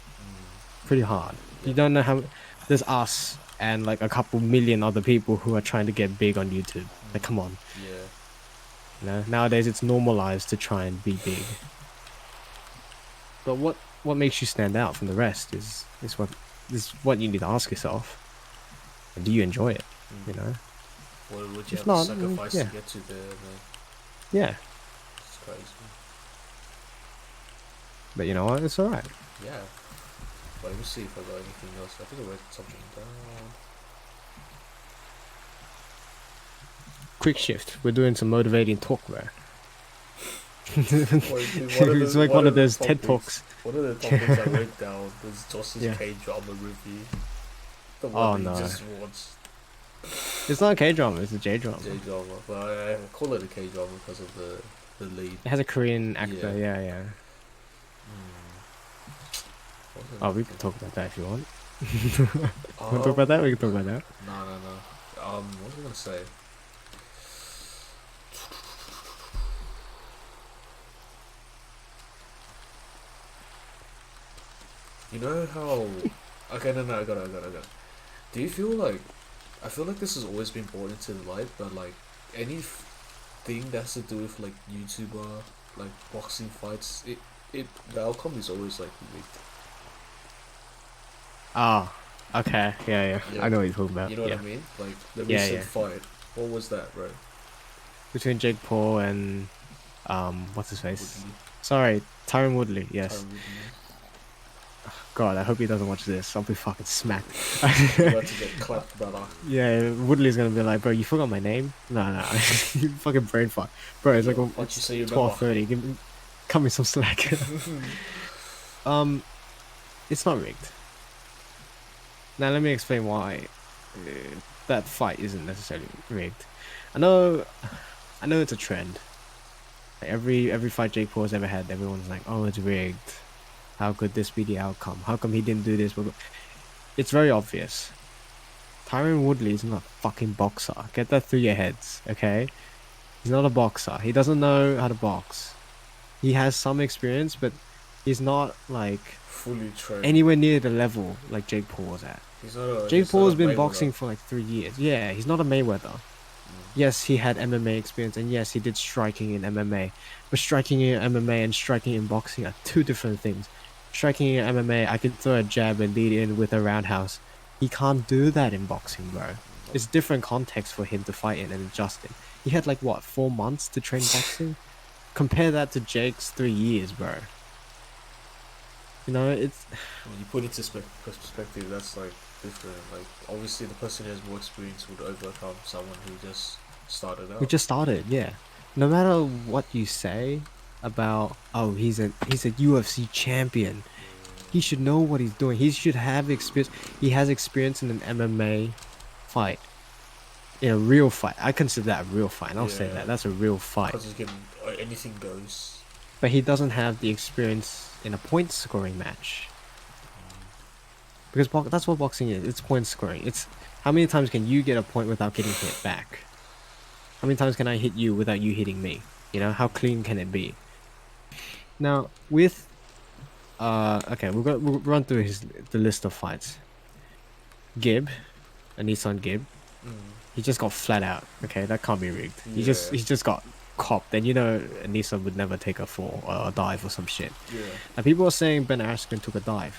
Pretty hard. You Yeah. don't know how. There's us and like a couple million other people who are trying to get big on YouTube. Like, come on. Yeah. You know, nowadays it's normalized to try and be big. But what makes you stand out from the rest is what you need to ask yourself. And do you enjoy it? You know? What would If you have not, to sacrifice yeah. to get to there, man? Yeah. It's crazy. But you know what? It's alright. Yeah. But let me see if I got anything else. I think I wrote something down. Quick shift. We're doing some motivating talk there. Wait, dude, It's like one of those TED topics- Talks. One of the topics I wrote down was Joss's Yeah. K-drama review. The Oh, one no. you just watched. It's not a K-drama, it's a J-drama. J-drama. But I call it a K-drama because of the lead. It has a Korean actor, Yeah. yeah. What was Oh, we it? can talk about that if you want. Oh, Want to talk about that? We can talk about that. No. What was I gonna say? You know how? Okay, no, I got it. Do you feel like? I feel like this has always been brought into the light, but like anything that has to do with like YouTuber, like boxing fights, the outcome is always like rigged. Oh, okay, yeah. Yeah. I know what you're talking about. You know yeah. what I mean? Like the Yeah, recent yeah. fight. What was that, bro? Between Jake Paul and what's his face? Woodley. Sorry, Tyron Woodley. Yes. Tyron Woodley. God, I hope he doesn't watch this. I'll be fucking smacked. You're about to get clapped, brother. Yeah, Woodley's gonna be like, bro, you forgot my name? No, you fucking brain fuck, bro. It's like What you say you remember? 12:30. Cut me some slack. It's not rigged. Now let me explain why that fight isn't necessarily rigged. I know it's a trend. Like every fight Jake Paul's ever had, everyone's like, oh, it's rigged. How could this be the outcome? How come he didn't do this? It's very obvious. Tyron Woodley is not a fucking boxer. Get that through your heads, okay? He's not a boxer. He doesn't know how to box. He has some experience, but he's not like Fully trained. anywhere near the level like Jake Paul was at. He's not a, Jake he's not Paul's a been Mayweather. boxing for like 3 years. Yeah, he's not a Mayweather. Yes, he had MMA experience, and yes, he did striking in MMA. But striking in MMA and striking in boxing are two different things. Striking in MMA, I can throw a jab and lead in with a roundhouse. He can't do that in boxing, bro. It's different context for him to fight in and adjust in. He had like, what, 4 months to train boxing? Compare that to Jake's 3 years, bro. You know, it's... When you put it into perspective, that's like different. Like obviously, the person who has more experience would overcome someone who just started out. We just started, yeah. No matter what you say about, oh, he's a UFC champion, he should know what he's doing. He should have experience. He has experience in an MMA fight, in a real fight. I consider that a real fight. And I'll say Yeah. that that's a real fight. Because you can anything goes. But he doesn't have the experience in a point scoring match. Because that's what boxing is. It's point scoring. It's how many times can you get a point without getting hit back? How many times can I hit you without you hitting me? You know, how clean can it be? Now, with okay, we'll run through the list of fights. Gib, a Nissan Gib, he just got flat out. Okay, that can't be rigged. He just got copped, and you know, a Nissan would never take a fall or a dive or some shit. Yeah. And people are saying Ben Askren took a dive,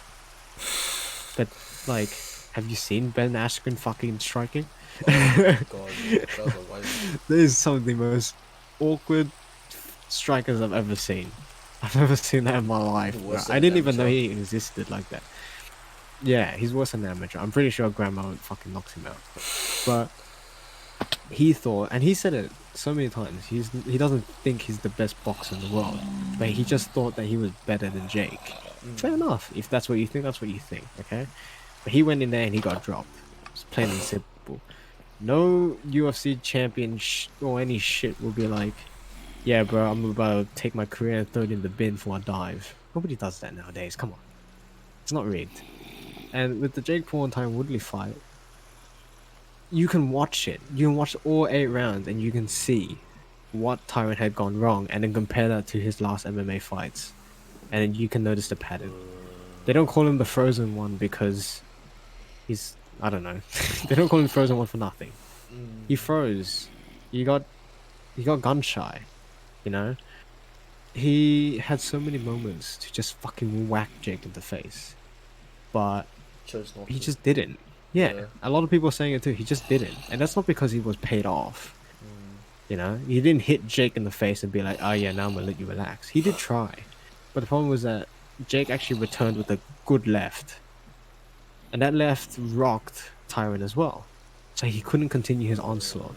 but like, have you seen Ben Askren fucking striking? Oh god, yeah, that was a wild. That is some of the most awkward strikers I've ever seen. I've never seen that in my life. Worse I than didn't an even know amateur. he existed like that. Yeah, he's worse than an amateur. I'm pretty sure Grandma fucking knocks him out. But he thought, and he said it so many times, he doesn't think he's the best boxer in the world, but he just thought that he was better than Jake. Fair enough. If that's what you think, that's what you think, okay? But he went in there and he got dropped. It's plain and simple. No UFC champion or any shit will be like, yeah, bro, I'm about to take my career and throw it in the bin for a dive. Nobody does that nowadays. Come on. It's not rigged. And with the Jake Paul and Tyron Woodley fight, you can watch it. You can watch all 8 rounds and you can see what Tyron had gone wrong and then compare that to his last MMA fights. And then you can notice the pattern. They don't call him the Frozen One because he's, I don't know. They don't call him Frozen One for nothing. He froze. He got gun shy. You know? He had so many moments to just fucking whack Jake in the face. But Chose not he to. just didn't. Yeah, Yeah. a lot of people are saying it too. He just didn't. And that's not because he was paid off. You know? He didn't hit Jake in the face and be like, oh yeah, now I'm gonna let you relax. He did try. But the problem was that Jake actually returned with a good left. And that left rocked Tyron as well. So he couldn't continue his onslaught.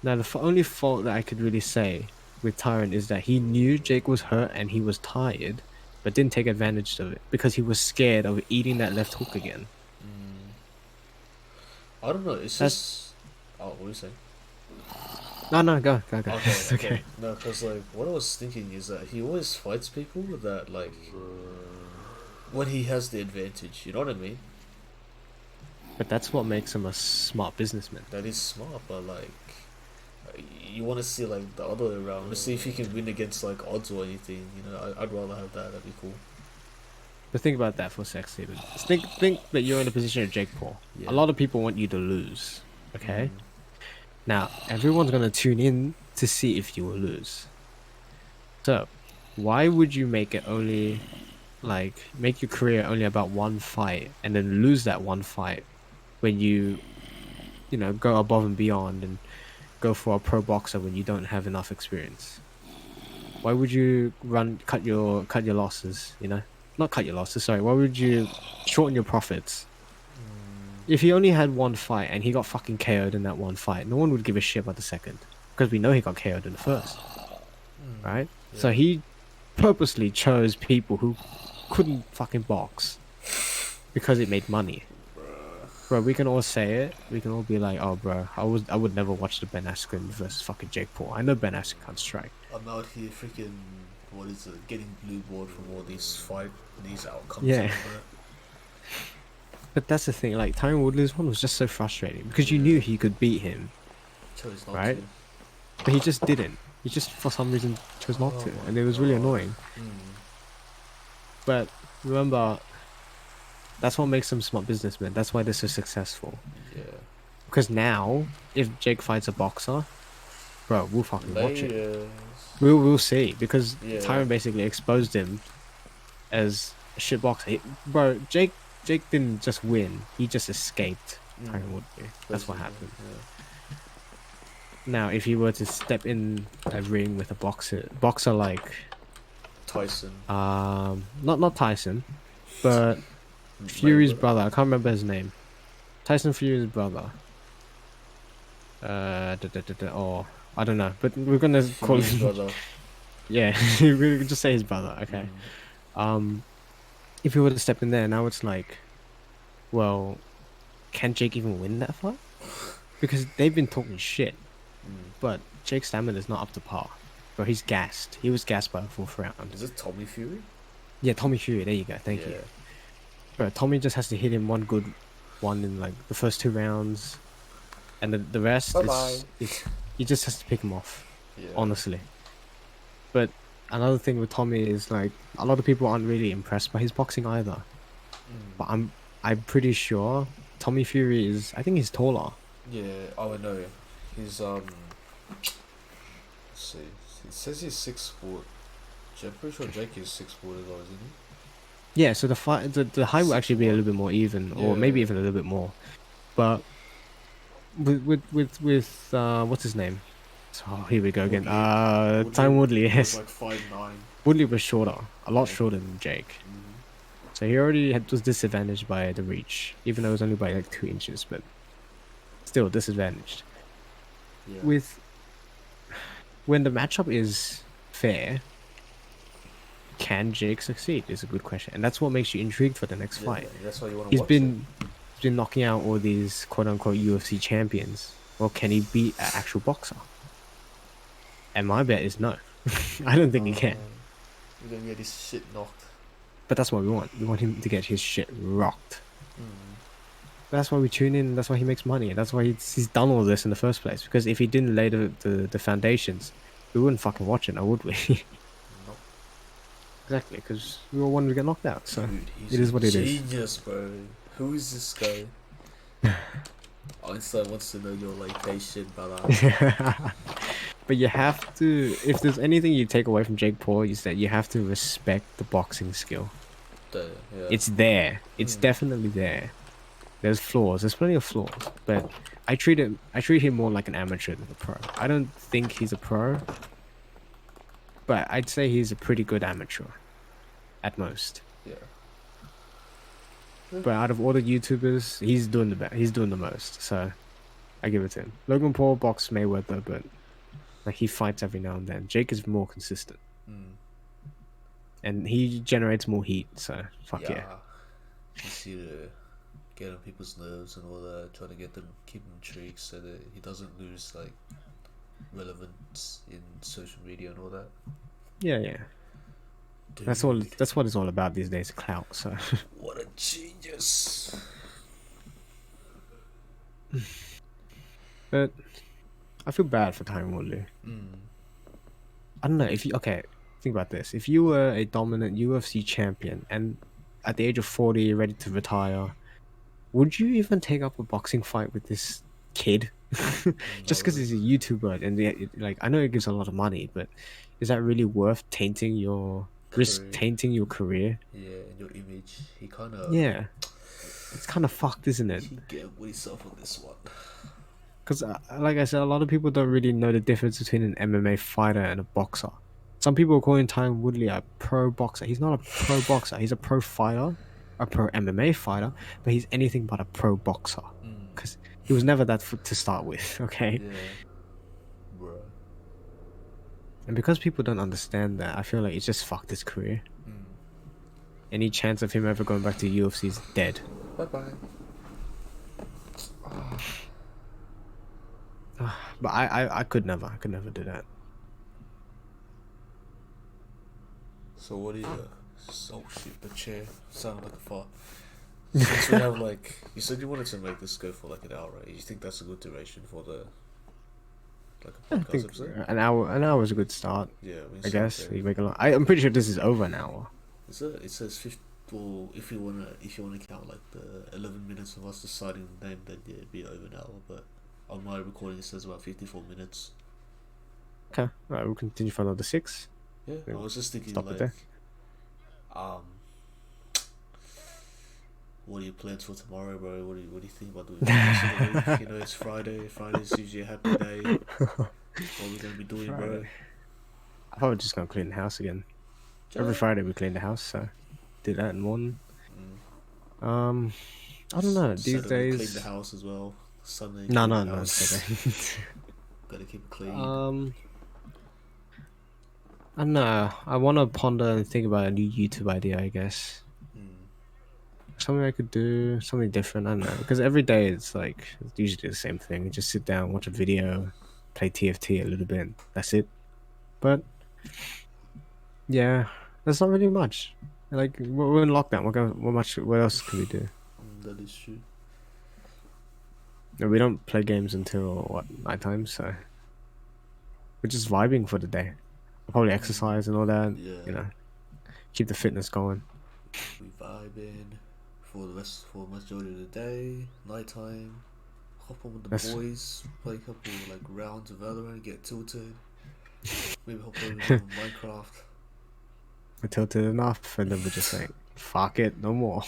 Now, the only fault that I could really say with Tyron is that he knew Jake was hurt and he was tired, but didn't take advantage of it because he was scared of eating that left hook again. I don't know. It's That's- just. Oh, what are you saying? No, go. Okay, It's okay. okay. No, because like what I was thinking is that he always fights people that like when he has the advantage. You know what I mean? But that's what makes him a smart businessman. That is smart, but like you want to see like the other way around. Let's see if he can win against like odds or anything. You know, I'd rather have that. That'd be cool. But think about that for a sec, Steven. Think that you're in the position of Jake Paul. Yeah. A lot of people want you to lose, okay? Now, everyone's going to tune in to see if you will lose. So, why would you make it only, like, make your career only about one fight and then lose that one fight when you know, go above and beyond and go for a pro boxer when you don't have enough experience? Why would you cut your losses, you know? Not cut your losses, sorry. Why would you shorten your profits? If he only had one fight and he got fucking KO'd in that one fight, no one would give a shit about the second. Because we know he got KO'd in the first. Right? So he purposely chose people who couldn't fucking box. Because it made money. Bro, we can all say it. We can all be like, oh bro, I would never watch the Ben Askren versus fucking Jake Paul. I know Ben Askren can't strike. I'm out here freaking what is it? Getting blue board from all these outcomes. Yeah. and all that. But that's the thing, like, Tyron Woodley's one was just so frustrating. Because you knew he could beat him. Chose not Right? to. But he just didn't. He just, for some reason, chose not to. And it was really annoying. But remember, that's what makes them smart businessmen. That's why they're so successful. Yeah. Because now, if Jake fights a boxer, bro, we'll fucking watch it. Layers. We'll see. Because Yeah. Tyron basically exposed him as a shit boxer. Bro, Jake didn't just win. He just escaped Tyron Woodley. That's what happened. Yeah. Now, if he were to step in a ring with a boxer like Tyson. not Tyson, but Fury's brother. I can't remember his name. Tyson Fury's brother. Or I don't know, but we're gonna call His him. brother. Yeah, we can just say his brother. Okay. If he were to step in there, now it's like, well, can Jake even win that fight? Because they've been talking shit, but Jake's stamina is not up to par. Bro, he's gassed. He was gassed by the fourth round. Is it Tommy Fury? Yeah, Tommy Fury. There you go. Thank you. Bro, Tommy just has to hit him one good one in like the first 2 rounds, and the rest is he just has to pick him off. Yeah. Honestly. But another thing with Tommy is like a lot of people aren't really impressed by his boxing either. But I'm pretty sure Tommy Fury is. I think he's taller. Yeah. Oh, I know. He's Let's see. It says he's 6 foot. I'm pretty sure Jake is 6 foot as well, isn't he? Yeah, so the height will actually be a little bit more even, or maybe even a little bit more. But with what's his name? Oh, here we go again. Time Woodley. Yes. Like 5'9". Woodley was shorter, a lot shorter than Jake. So he already was disadvantaged by the reach, even though it was only by like 2 inches, but still disadvantaged. Yeah. When the matchup is fair, can Jake succeed? Is a good question, and that's what makes you intrigued for the next fight. That's why you want to He's watch been knocking out all these quote unquote UFC champions. Well, can he beat an actual boxer? And my bet is no. I don't think he can. You're gonna get his shit knocked. But that's what we want. We want him to get his shit rocked. That's why we tune in. That's why he makes money. That's why he's done all this in the first place. Because if he didn't lay the foundations, we wouldn't fucking watch it now, would we? Nope. Exactly, because we all wanted to get knocked out. So Dude, it is what it is. Genius, bro. Who is this guy? Einstein wants to know your location, brother. But you have to. If there's anything you take away from Jake Paul, is that you have to respect the boxing skill. It's there. It's definitely there. There's flaws. There's plenty of flaws, but I treat him more like an amateur than a pro. I don't think he's a pro, but I'd say he's a pretty good amateur, at most. Yeah. But out of all the YouTubers, he's doing the best. He's doing the most. So, I give it to him. Logan Paul box Mayweather, but like he fights every now and then. Jake is more consistent, and he generates more heat. So fuck yeah. He's here to get on people's nerves and all that, trying to keep them intrigued so that he doesn't lose like relevance in social media and all that. Yeah. Dude. That's what it's all about these days, clout. So what a genius. But I feel bad for Tyron Woodley. I don't know if you think about this. If you were a dominant UFC champion and at the age of 40 ready to retire, would you even take up a boxing fight with this kid? Just because he's a YouTuber and like I know it gives a lot of money, but is that really worth tainting your career? Yeah, and your image. He kind of it's kind of fucked, isn't it? He gambled himself on this one. Because like I said, a lot of people don't really know the difference between an MMA fighter and a boxer. Some people are calling Tyron Woodley a pro boxer. He's not a pro boxer. He's a pro fighter, a pro MMA fighter, but he's anything but a pro boxer. Because he was never that to start with, okay? Yeah. Bro. And because people don't understand that, I feel like it's just fucked his career. Any chance of him ever going back to UFC is dead. Bye-bye. But I could never do that. So what do you oh shit, the chair sounded like a fart. Since we have like you said you wanted to make this go for like an hour, right? You think that's a good duration for the like a podcast episode? An hour is a good start. Yeah, I guess you make a lot. I'm pretty sure this is over an hour. It says 50. Well, if you wanna count like the 11 minutes of us deciding the name, then yeah, it'd be over an hour. But on my recording, it says about 54 minutes. Okay, alright, we'll continue for another 6. Yeah, I was just thinking Stop like, it there. What are your plans for tomorrow, bro? What do you think about doing the rest of the week? You know, it's Friday. Friday's usually a happy day. What are we gonna be doing, bro? I'm probably just gonna clean the house again. Every Friday we clean the house, so do that in the morning. I don't know. These Saturday, days, clean the house as well. Sunday. no, House. it's okay. Gotta keep it clean. I don't know. I want to ponder and think about a new YouTube idea, I guess. Something I could do, something different. I don't know. Because every day it's usually the same thing. You just sit down, watch a video, play TFT a little bit. That's it. But Yeah, there's not really much. Like we're in lockdown. What else can we do? That is true. No, we don't play games until what nighttime, so we're just vibing for the day. I'll probably exercise and all that. Yeah. You know, keep the fitness going. We vibing for the majority of the day, nighttime. Hop on with the That's- boys, play a couple like rounds of Valorant, get tilted. Maybe hop over to Minecraft. We're tilted enough, and then we're just like, fuck it, no more.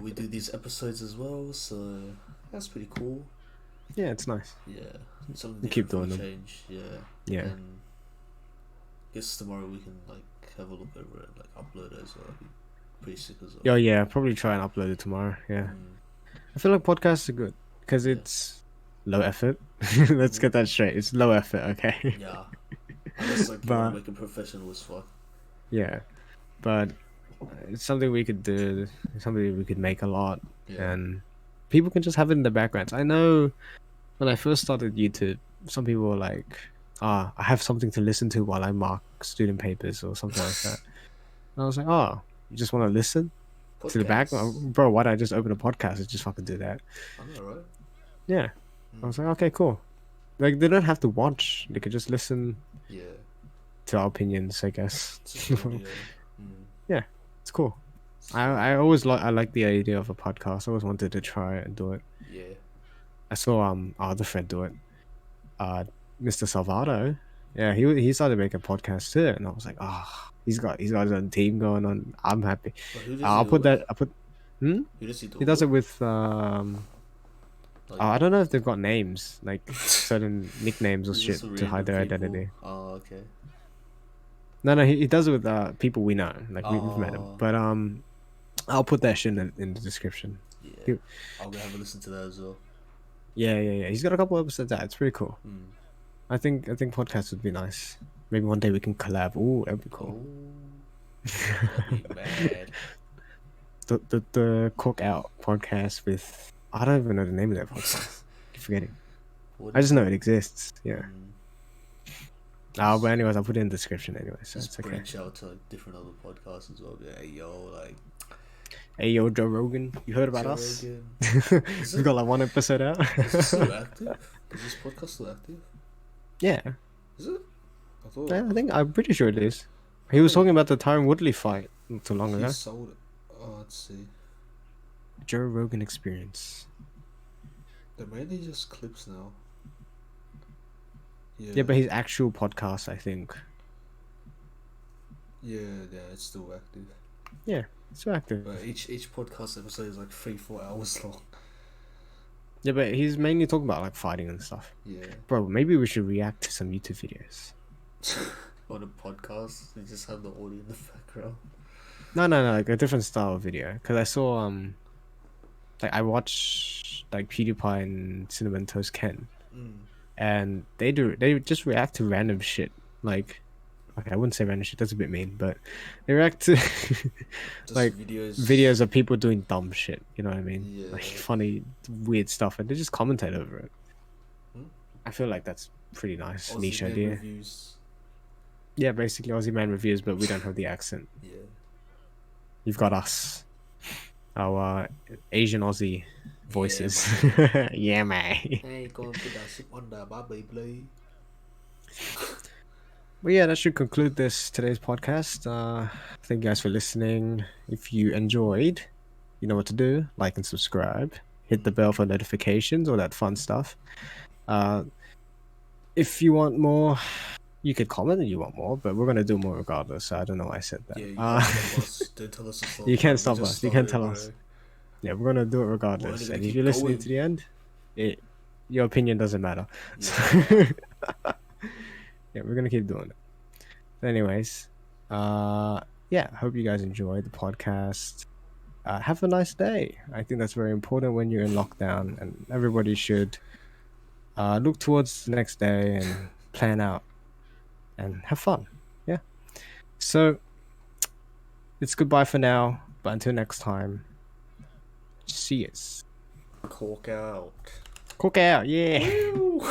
We do these episodes as well, so that's pretty cool. Yeah, it's nice. Yeah, something We keep different for doing a change. Yeah. Yeah. And guess tomorrow we can like have a look over it, like upload it as well. That'd be pretty sick as well. Oh yeah, probably try and upload it tomorrow. Yeah, I feel like podcasts are good because it's low effort. Let's get that straight. It's low effort, okay? Yeah. Unless like you But- want to make a professional as fuck. Yeah, but it's something we could do. Something we could make a lot, Yeah. and people can just have it in the background. I know when I first started YouTube, some people were like, I have something to listen to while I mark student papers or something like that. And I was like, oh, you just want to listen to the background? Podcasts. Bro, why don't I just open a podcast and just fucking do that? I know, right? Yeah. I was like, okay, cool. Like, they don't have to watch. They could just listen Yeah. to our opinions, I guess. It's just audio. It's cool. I always like the idea of a podcast. I always wanted to try it and do it. Yeah. I saw our other friend do it. Mr. Salvado. Yeah, he started making a podcast too, and I was like, he's got his own team going on. I'm happy. But who does I'll he put do it that. I put. with? Who does he do He does it with? with Like, I don't know if they've got names, like certain nicknames or is shit this to hide their random people? identity. Oh, okay. No, he does it with people we know, like we've met him. Oh. But I'll put that shit in the description. Yeah. He- I'm gonna have a listen to that as well. Yeah. He's got a couple episodes out. It's pretty cool. Mm. I think podcasts would be nice. Maybe one day we can collab. Ooh, that'd be cool. Oh. That'd be mad. The Cawk Out Podcast with I don't even know the name of that podcast. Keep forgetting. What I is just know it exists. Yeah. Mm. But anyways, I'll put it in the description anyway, so Just it's okay. branch out to like different other podcasts as well. Be like, hey yo, like Hey yo, Joe Rogan, you heard about Joe us? Rogan. We've got like one episode out. Is this still active? Is this podcast still active? Yeah, Is it? I thought I'm pretty sure it is. He was talking about the Tyron Woodley fight not too long he ago. sold it. Oh, let's see. Joe Rogan Experience. They're mainly just clips now. Yeah, but his actual podcast, I think, yeah, it's still active. it's so active. But each podcast episode is like 3-4 hours long. Yeah, but he's mainly talking about like fighting and stuff. Yeah. Bro, maybe we should react to some YouTube videos. On a podcast, you just have the audio in the background. No, like a different style of video. Because I saw like I watch like PewDiePie and Cinnamon Toast Ken, and they just react to random shit. Like, okay, I wouldn't say random shit. That's a bit mean, but they react to Just like videos of people doing dumb shit. You know what I mean? Yeah. Like funny, weird stuff, and they just commentate over it. Hmm? I feel like that's pretty nice, Aussie niche man idea. Reviews. Yeah, basically Aussie man reviews, but we don't have the accent. Yeah. You've got us, our Asian Aussie voices. Yeah, man. Hey, go and put that shit on there, my baby. Well, yeah, that should conclude today's podcast. Thank you guys for listening. If you enjoyed, you know what to do. Like and subscribe. Hit the bell for notifications, all that fun stuff. If you want more, you could comment that you want more, but we're gonna do more regardless. So I don't know why I said that. Yeah, you can't stop us. Don't tell us to stop. You can't We stop just us. You can't started, tell bro. us. Yeah, we're gonna do it We're regardless. only gonna And if keep you're listening going. to the end, your opinion doesn't matter. Yeah. Yeah, we're gonna keep doing it. Anyways, yeah, hope you guys enjoyed the podcast. Have a nice day. I think that's very important when you're in lockdown, and everybody should look towards the next day and plan out and have fun. Yeah. So it's goodbye for now, but until next time, see yous. Cawk out. Cook out, yeah. Woo!